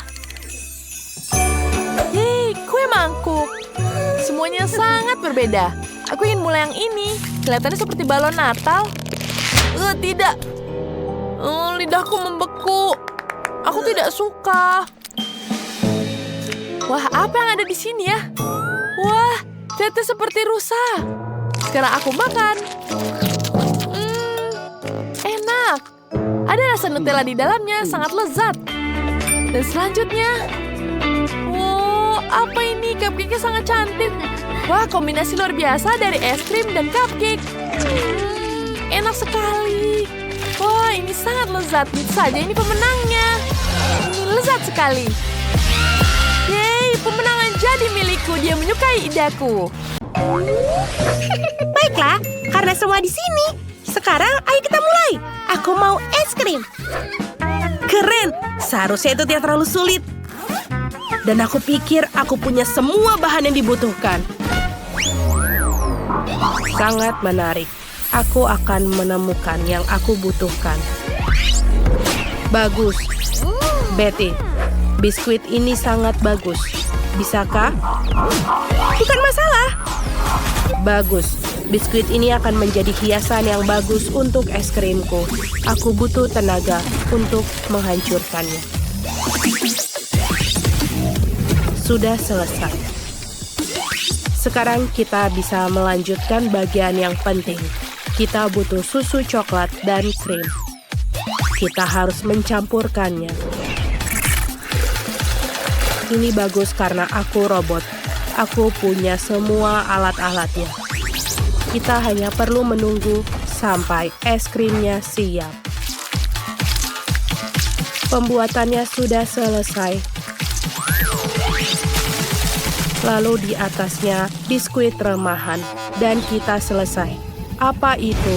Yeay, kue mangkuk. Semuanya sangat berbeda. Aku ingin mulai yang ini. Kelihatannya seperti balon Natal. Tidak. Lidahku membeku. Aku tidak suka. Wah, apa yang ada di sini ya? Wah, ternyata seperti rusa. Sekarang aku makan. Enak. Ada rasa Nutella di dalamnya, sangat lezat. Dan selanjutnya, wow, apa ini? Cupcake-nya sangat cantik. Wah, kombinasi luar biasa dari es krim dan cupcake. Enak sekali. Wah, ini sangat lezat. Tentu saja ini pemenangnya. Ini lezat sekali. Yeay, pemenangan jadi milikku. Dia menyukai ideku. Baiklah, karena semua di sini. Sekarang ayo kita mulai. Aku mau es krim. Keren, seharusnya itu tidak terlalu sulit. Dan aku pikir aku punya semua bahan yang dibutuhkan. Sangat menarik. Aku akan menemukan yang aku butuhkan. Bagus. Betty, biskuit ini sangat bagus. Bisakah? Bukan masalah. Bagus. Biskuit ini akan menjadi hiasan yang bagus untuk es krimku. Aku butuh tenaga untuk menghancurkannya. Sudah selesai. Sekarang kita bisa melanjutkan bagian yang penting. Kita butuh susu coklat dan krim. Kita harus mencampurkannya. Ini bagus karena aku robot. Aku punya semua alat-alatnya. Kita hanya perlu menunggu sampai es krimnya siap. Pembuatannya sudah selesai. Lalu di atasnya biskuit remahan. Dan kita selesai. Apa itu?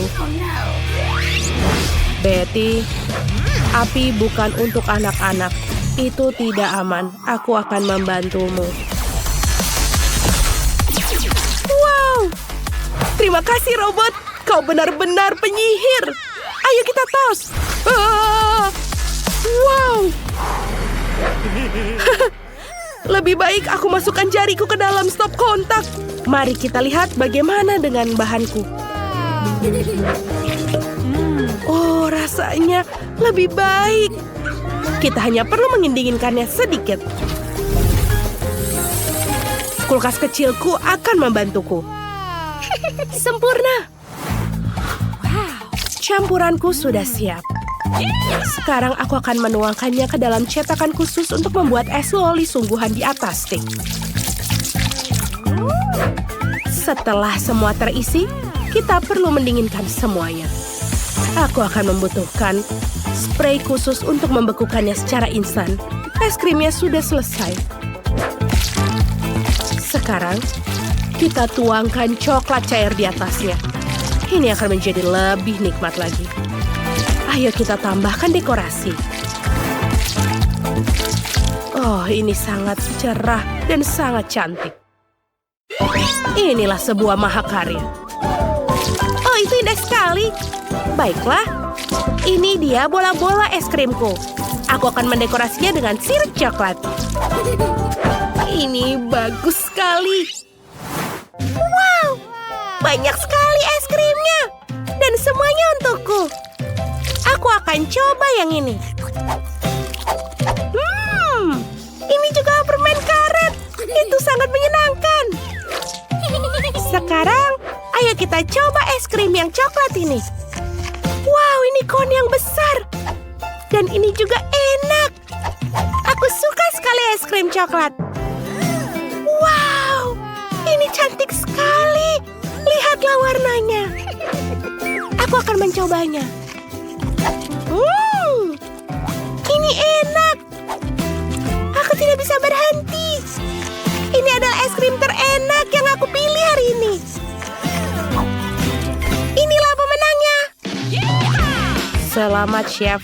Betty, api bukan untuk anak-anak. Itu tidak aman. Aku akan membantumu. Wow, Terima kasih, robot. Kau benar-benar penyihir. Ayo kita tos. Wow. Lebih baik aku masukkan jariku ke dalam stop kontak. Mari kita lihat bagaimana dengan bahanku. Oh, rasanya lebih baik. Kita hanya perlu mendinginkannya sedikit. Kulkas kecilku akan membantuku. Sempurna. Campuranku sudah siap. Sekarang aku akan menuangkannya ke dalam cetakan khusus untuk membuat es loli sungguhan di atas stik. Setelah semua terisi, kita perlu mendinginkan semuanya. Aku akan membutuhkan spray khusus untuk membekukannya secara instan. Es krimnya sudah selesai. Sekarang, kita tuangkan coklat cair di atasnya. Ini akan menjadi lebih nikmat lagi. Ayo kita tambahkan dekorasi. Oh, ini sangat cerah dan sangat cantik. Inilah sebuah mahakarya. oh itu indah sekali. Baiklah, ini dia bola-bola es krimku. Aku akan mendekorasinya dengan sirup coklat. Ini bagus sekali. Wow, banyak sekali es krimnya. Dan semuanya untukku. Aku akan coba yang ini. Ini juga permen karet. Itu sangat menyenangkan. Sekarang, ayo kita coba es krim yang coklat ini. Wow, ini kon yang besar. Dan ini juga enak. Aku suka sekali es krim coklat. Wow, ini cantik sekali. Lihatlah warnanya. Aku akan mencobanya. Ini enak. Aku tidak bisa berhenti. Ini adalah es krim terenak yang aku pilih hari ini. Inilah pemenangnya. Selamat, Chef.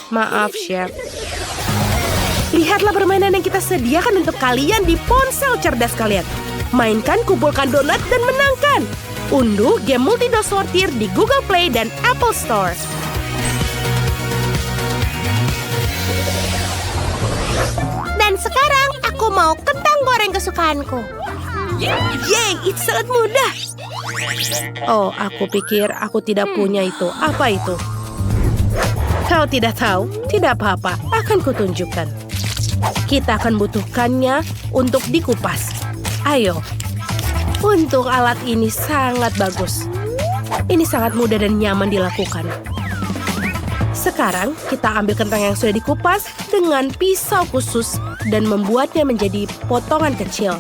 Maaf, Chef. Lihatlah permainan yang kita sediakan untuk kalian di ponsel cerdas kalian. Mainkan, kumpulkan donat, dan menangkan. Unduh game Multidos Sortir di Google Play dan Apple Store. Dan sekarang aku mau kentang goreng kesukaanku. Yeay, itu sangat mudah. Oh, aku pikir aku tidak punya itu. Apa itu? Kau tidak tahu? Tidak apa-apa, akan kutunjukkan. Kita akan butuhkannya untuk dikupas. Ayo. Untuk alat ini sangat bagus. Ini sangat mudah dan nyaman dilakukan. Sekarang kita ambil kentang yang sudah dikupas dengan pisau khusus dan membuatnya menjadi potongan kecil.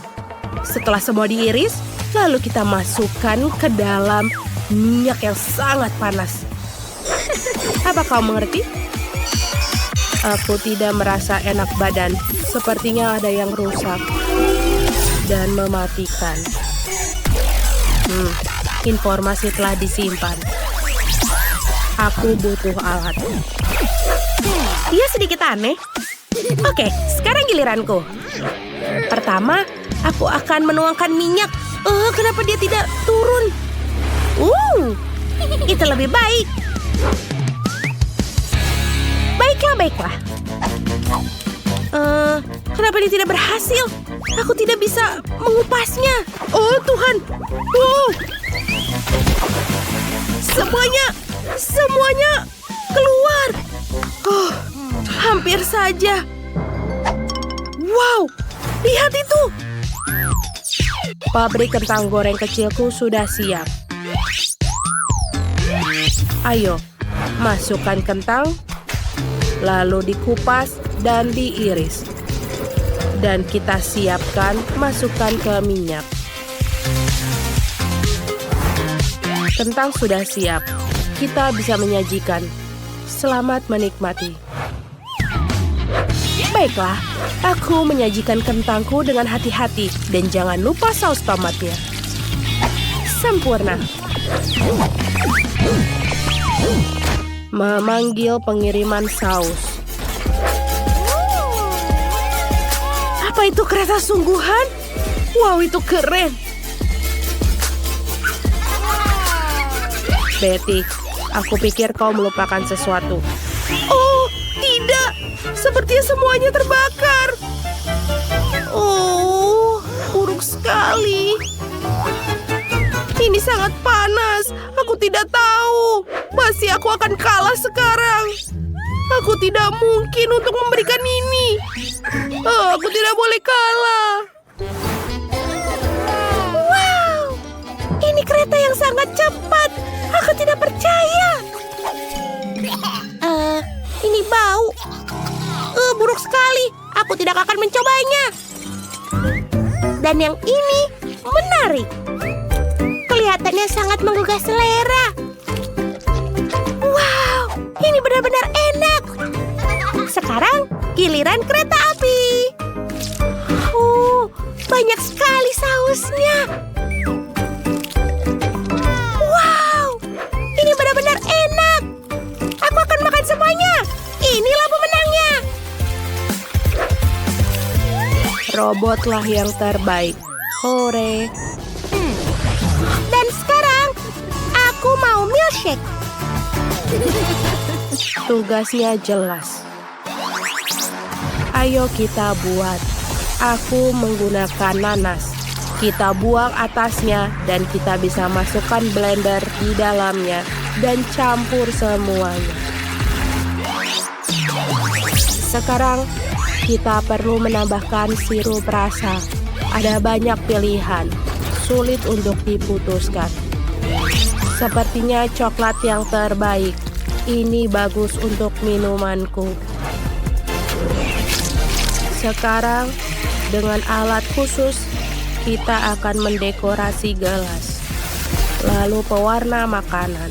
Setelah semua diiris, lalu kita masukkan ke dalam minyak yang sangat panas. Apa kau mengerti? Aku tidak merasa enak badan. Sepertinya ada yang rusak dan mematikan. Informasi telah disimpan. Aku butuh alat. Dia sedikit aneh. Oke, sekarang giliranku. Pertama, aku akan menuangkan minyak. Kenapa dia tidak turun? Itu lebih baik. Baiklah. Kenapa dia tidak berhasil? Aku tidak bisa mengupasnya. Oh, Tuhan. Semuanya keluar. Hampir saja. Wow, lihat itu. Pabrik kentang goreng kecilku sudah siap. Ayo, masukkan kentang, lalu dikupas dan diiris. Dan kita siapkan, masukkan ke minyak. Kentang sudah siap. Kita bisa menyajikan. Selamat menikmati. Baiklah, aku menyajikan kentangku dengan hati-hati dan jangan lupa saus tomatnya. Sempurna. Memanggil pengiriman saus. Apa itu kereta sungguhan? Wow, itu keren. Betty, aku pikir kau melupakan sesuatu. Oh, tidak. Sepertinya semuanya terbakar. Oh, buruk sekali. Ini sangat panas. Aku tidak tahu. Pasti aku akan kalah sekarang. Aku tidak mungkin untuk memberikan ini. Aku tidak boleh kalah. Wow, ini kereta yang sangat cepat. Aku tidak percaya. Ini bau. Buruk sekali. Aku tidak akan mencobanya. Dan yang ini menarik. Kelihatannya sangat menggugah selera. Wow, ini benar-benar enak. Sekarang giliran kereta api. Banyak sekali sausnya. Wow, ini benar-benar enak. Aku akan makan semuanya. Inilah pemenangnya. Robotlah yang terbaik. Hore. Dan sekarang, aku mau milkshake. Tugasnya jelas. Ayo kita buat. Aku menggunakan nanas. Kita buang atasnya dan kita bisa masukkan blender di dalamnya dan campur semuanya. Sekarang kita perlu menambahkan sirup rasa. Ada banyak pilihan, sulit untuk diputuskan. Sepertinya coklat yang terbaik. Ini bagus untuk minumanku. Sekarang, dengan alat khusus, kita akan mendekorasi gelas. Lalu pewarna makanan.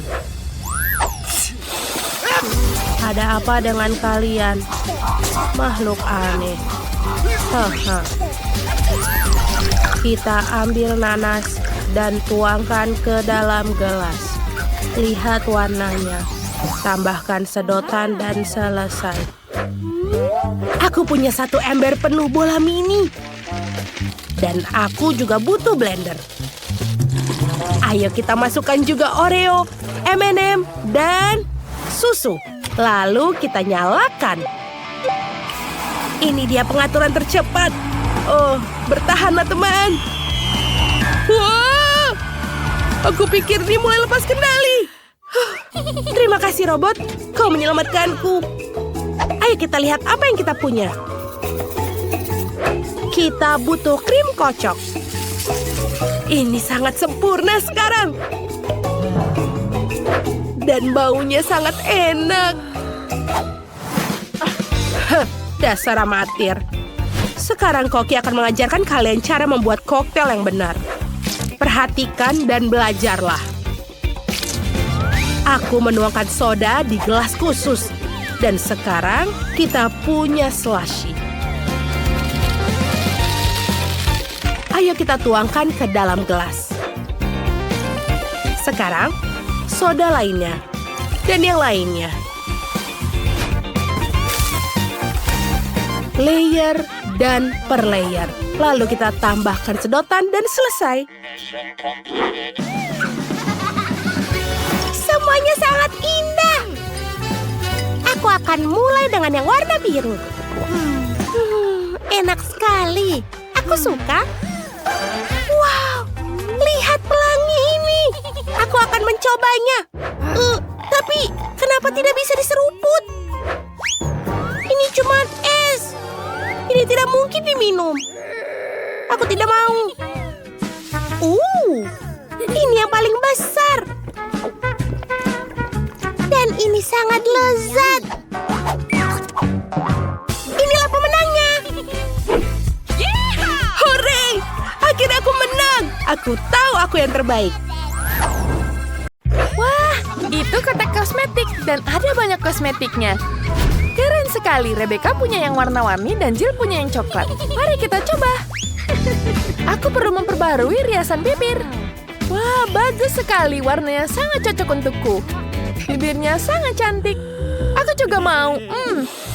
Ada apa dengan kalian? Makhluk aneh. Haha. Kita ambil nanas dan tuangkan ke dalam gelas. Lihat warnanya. Tambahkan sedotan dan selesai. Aku punya 1 ember penuh bola mini. Dan aku juga butuh blender. Ayo kita masukkan juga Oreo, M&M, dan susu. Lalu kita nyalakan. Ini dia pengaturan tercepat. Oh, bertahanlah teman. Wah, aku pikir dia mulai lepas kendali. Terima kasih robot, kau menyelamatkanku. Ayo kita lihat apa yang kita punya. Kita butuh krim kocok. Ini sangat sempurna sekarang. Dan baunya sangat enak. Dasar amatir. Sekarang Koki akan mengajarkan kalian cara membuat koktail yang benar. Perhatikan dan belajarlah. Aku menuangkan soda di gelas khusus. Dan sekarang kita punya slushy. Ayo kita tuangkan ke dalam gelas. Sekarang, soda lainnya. Dan yang lainnya. Layer dan per layer. Lalu kita tambahkan sedotan dan selesai. Semuanya sangat indah. Aku akan mulai dengan yang warna biru. Enak sekali. Aku suka. Wow, lihat pelangi ini. Aku akan mencobanya. Tapi kenapa tidak bisa diseruput? Ini cuma es. Ini tidak mungkin diminum. Aku tidak mau. Ini yang paling besar. Dan ini sangat lezat. Inilah pemenangnya. Hore! Akhirnya aku menang. Aku tahu aku yang terbaik. Wah, itu kotak kosmetik dan ada banyak kosmetiknya. Keren sekali, Rebecca punya yang warna-warni dan Jill punya yang coklat. Mari kita coba. Aku perlu memperbarui riasan bibir. Wah, bagus sekali, warnanya sangat cocok untukku. Bibirnya sangat cantik. Aku juga mau.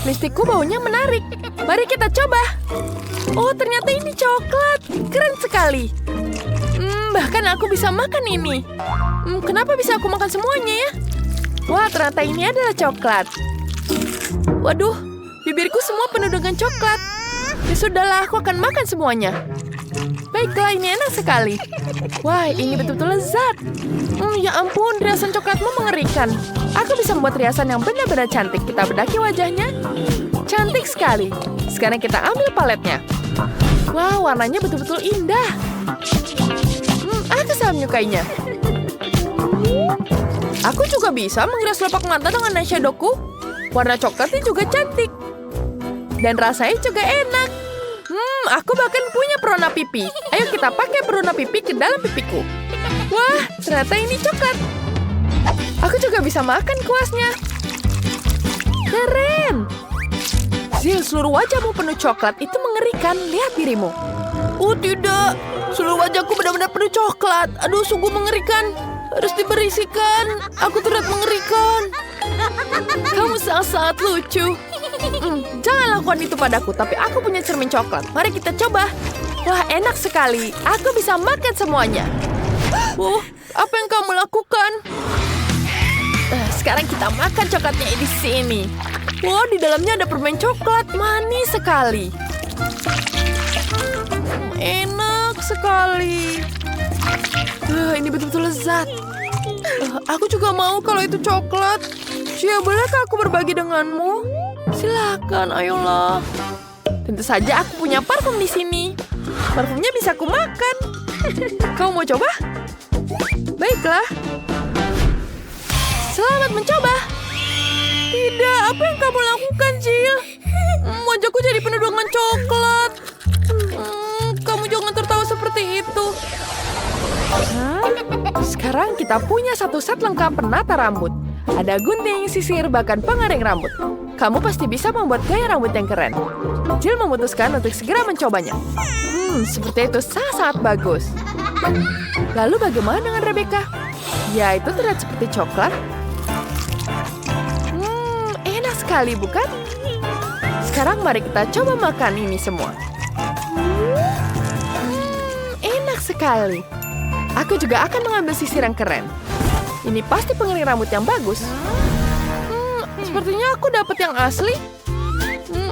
Lipstikku baunya menarik. Mari kita coba. Oh, ternyata ini coklat. Keren sekali. Bahkan aku bisa makan ini. Kenapa bisa aku makan semuanya ya? Wah, ternyata ini adalah coklat. Waduh, bibirku semua penuh dengan coklat. Ya sudahlah, aku akan makan semuanya. Baiklah, ini enak sekali. Wah, ini betul-betul lezat. Ya ampun, riasan coklatmu mengerikan. Aku bisa membuat riasan yang benar-benar cantik. Kita bedaki wajahnya. Cantik sekali. Sekarang kita ambil paletnya. Wah, warnanya betul-betul indah. Aku sangat menyukainya. Aku juga bisa mengiris telapak mata dengan eyeshadowku. Warna coklatnya juga cantik. Dan rasanya juga enak. Aku bahkan punya perona pipi. Ayo kita pakai perona pipi ke dalam pipiku. Wah, ternyata ini coklat. Aku juga bisa makan kuasnya. Keren. Zil, seluruh wajahmu penuh coklat. Itu mengerikan. Lihat dirimu. Oh tidak. Seluruh wajahku benar-benar penuh coklat. Aduh, sungguh mengerikan. Harus diberisikan. Aku terlihat mengerikan. Kamu sangat-sangat lucu. Jangan lakukan itu padaku, tapi aku punya cermin coklat. Mari kita coba. Wah, enak sekali. Aku bisa makan semuanya. Apa yang kamu lakukan? Sekarang kita makan coklatnya di sini. Wah, di dalamnya ada permen coklat. Manis sekali. Enak sekali. Ini betul-betul lezat. Aku juga mau kalau itu coklat. Cia, bolehkah aku berbagi denganmu? Silakan, ayolah. Tentu saja aku punya parfum di sini. Parfumnya bisa aku makan. Kamu mau coba? Baiklah. Selamat mencoba. Tidak, apa yang kamu lakukan, Jill? Wajahku jadi penuh dengan coklat. Kamu jangan tertawa seperti itu. Sekarang kita punya satu set lengkap penata rambut. Ada gunting, sisir, bahkan pengaring rambut. Kamu pasti bisa membuat gaya rambut yang keren. Jill memutuskan untuk segera mencobanya. Seperti itu sangat-sangat bagus. Lalu bagaimana dengan Rebecca? Ya, itu terlihat seperti coklat. Enak sekali, bukan? Sekarang mari kita coba makan ini semua. Enak sekali. Aku juga akan mengambil sisir yang keren. Ini pasti pengering rambut yang bagus. Sepertinya aku dapat yang asli.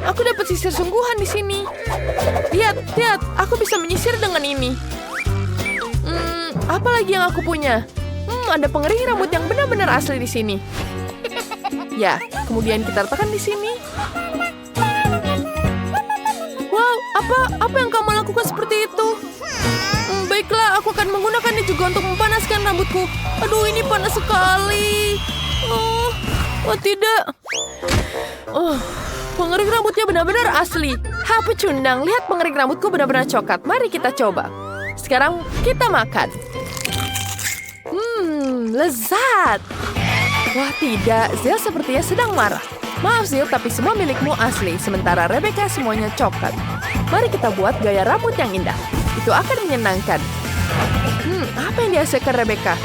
Aku dapat sisir sungguhan di sini. Lihat, aku bisa menyisir dengan ini. Apa lagi yang aku punya? Ada pengering rambut yang benar-benar asli di sini. Ya, kemudian kita letakkan di sini. Wow, apa yang kamu lakukan seperti itu? Baiklah, aku akan menggunakannya juga untuk memanaskan rambutku. Aduh, ini panas sekali. Oh tidak. Pengering rambutnya benar-benar asli. Pecundang, lihat pengering rambutku benar-benar coklat. Mari kita coba. Sekarang kita makan. Lezat. Wah tidak, Zil sepertinya sedang marah. Maaf Zil, tapi semua milikmu asli. Sementara Rebecca semuanya coklat. Mari kita buat gaya rambut yang indah. Itu akan menyenangkan. Apa yang dihasilkan Rebecca?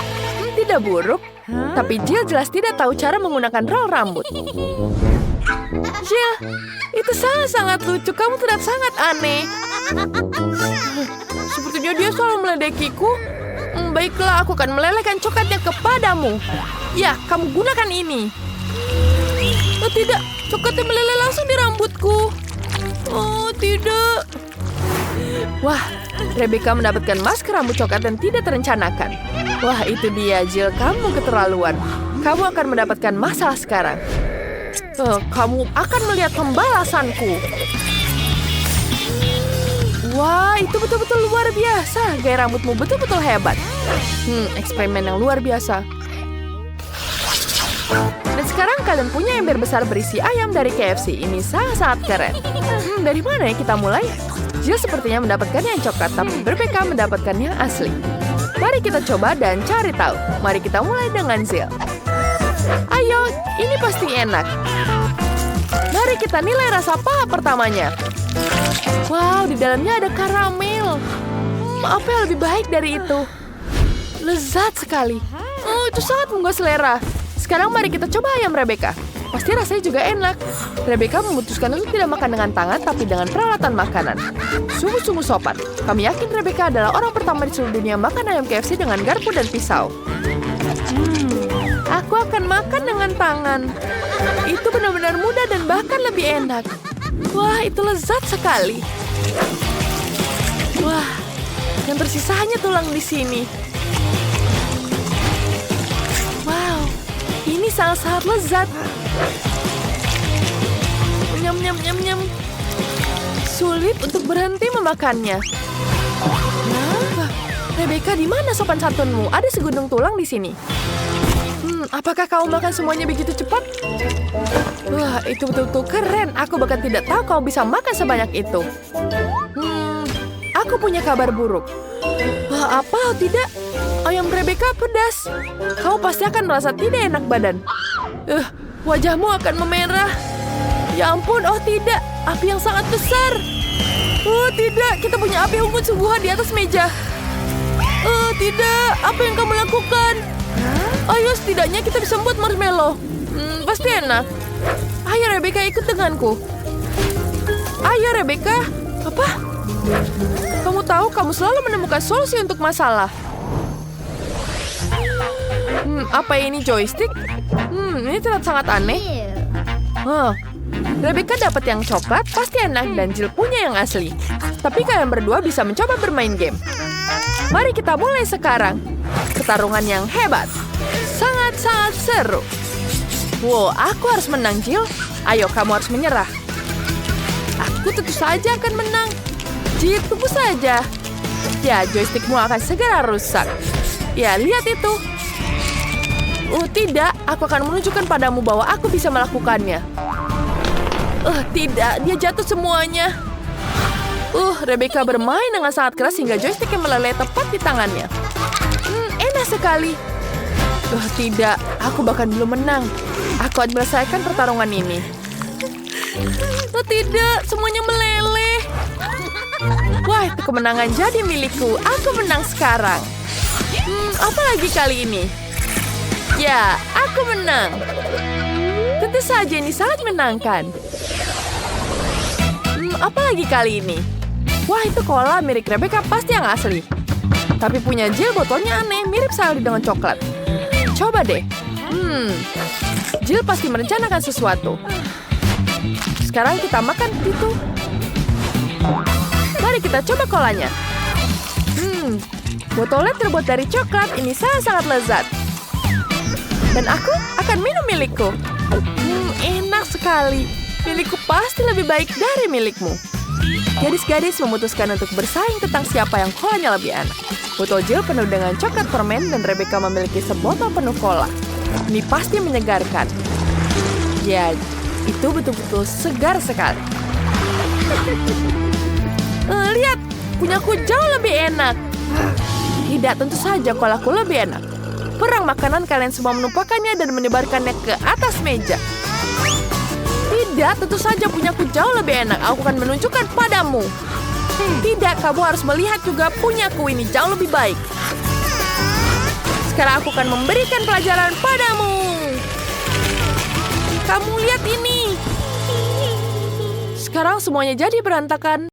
Tidak buruk. Tapi Jill jelas tidak tahu cara menggunakan roll rambut. Jill, itu sangat-sangat lucu. Kamu terlihat sangat aneh. Sepertinya dia selalu meledekiku. Baiklah, aku akan melelehkan coklatnya kepadamu. Ya, kamu gunakan ini. Oh tidak, coklatnya meleleh langsung di rambutku. Oh tidak. Wah, Rebecca mendapatkan masker rambut coklat dan tidak terencanakan. Wah, itu dia, Jill. Kamu keterlaluan. Kamu akan mendapatkan masalah sekarang. Kamu akan melihat pembalasanku. Wah, itu betul-betul luar biasa. Gaya rambutmu betul-betul hebat. Eksperimen yang luar biasa. Dan sekarang kalian punya ember besar berisi ayam dari KFC. Ini sangat-sangat keren. Dari mana ya kita mulai? Jill sepertinya mendapatkan yang coklat, tapi Rebecca mendapatkan yang asli. Mari kita coba dan cari tahu. Mari kita mulai dengan Jill. Ayo, ini pasti enak. Mari kita nilai rasa paha pertamanya. Wow, di dalamnya ada karamel. Apa yang lebih baik dari itu? Lezat sekali. Itu sangat menggugah selera. Sekarang mari kita coba ayam Rebecca. Pasti rasanya juga enak. Rebecca memutuskan untuk tidak makan dengan tangan, tapi dengan peralatan makanan. Sungguh-sungguh sopan. Kami yakin Rebecca adalah orang pertama di seluruh dunia makan ayam KFC dengan garpu dan pisau. Aku akan makan dengan tangan. Itu benar-benar mudah dan bahkan lebih enak. Wah, itu lezat sekali. Wah, yang tersisa hanya tulang di sini. Wow, ini sangat-sangat lezat. Nyam, nyam, nyam, nyam. Sulit untuk berhenti memakannya. Nah, Rebecca, di mana sopan santunmu? Ada segundung tulang di sini. Apakah kau makan semuanya begitu cepat? Wah, itu betul-betul keren. Aku bahkan tidak tahu kau bisa makan sebanyak itu. Aku punya kabar buruk. Wah, apa? Tidak. Ayam Rebecca pedas. Kau pasti akan merasa tidak enak badan. Wajahmu akan memerah. Ya ampun, oh tidak. Api yang sangat besar. Oh tidak, kita punya api unggun sungguhan di atas meja. Tidak, apa yang kamu lakukan? Ayo, setidaknya kita bisa membuat marshmallow. Pasti enak. Ayo Rebecca, ikut denganku. Ayo Rebecca. Apa? Kamu tahu, kamu selalu menemukan solusi untuk masalah. Apa ini joystick? Ini terlihat sangat aneh. Rebecca dapat yang coklat, pasti enak, dan Jill punya yang asli. Tapi kalian berdua bisa mencoba bermain game. Mari kita mulai sekarang. Pertarungan yang hebat. Sangat-sangat seru. Wow, aku harus menang, Jill. Ayo, kamu harus menyerah. Aku tentu saja akan menang. Jill, tunggu saja. Ya, joystickmu akan segera rusak. Ya, lihat itu. Tidak. Aku akan menunjukkan padamu bahwa aku bisa melakukannya. Tidak. Dia jatuh semuanya. Rebecca bermain dengan sangat keras hingga joysticknya meleleh tepat di tangannya. Enak sekali. Tidak. Aku bahkan belum menang. Aku akan menyelesaikan pertarungan ini. Tidak. Semuanya meleleh. Wah, Wah, kemenangan jadi milikku. Aku menang sekarang. Apa lagi kali ini? Ya, aku menang. Tentu saja ini sangat menyenangkan. Apa lagi kali ini? Wah, itu cola mirip Rebecca pasti yang asli. Tapi punya Jill botolnya aneh, mirip sekali dengan coklat. Coba deh. Jill pasti merencanakan sesuatu. Sekarang kita makan itu. Mari kita coba kolanya. Botolnya terbuat dari coklat, ini sangat-sangat lezat. Dan aku akan minum milikku. Enak sekali. Milikku pasti lebih baik dari milikmu. Gadis-gadis memutuskan untuk bersaing tentang siapa yang kolanya lebih enak. Botol Jill penuh dengan coklat permen dan Rebecca memiliki sebotol penuh cola. Ini pasti menyegarkan. Ya, itu betul-betul segar sekali. Lihat, punyaku jauh lebih enak. Tidak, tentu saja kolaku lebih enak. Perang makanan kalian semua menumpahkannya dan menyebarkannya ke atas meja. Tidak, tentu saja punyaku jauh lebih enak. Aku akan menunjukkan padamu. Tidak, kamu harus melihat juga punyaku ini jauh lebih baik. Sekarang aku akan memberikan pelajaran padamu. Kamu lihat ini. Sekarang semuanya jadi berantakan.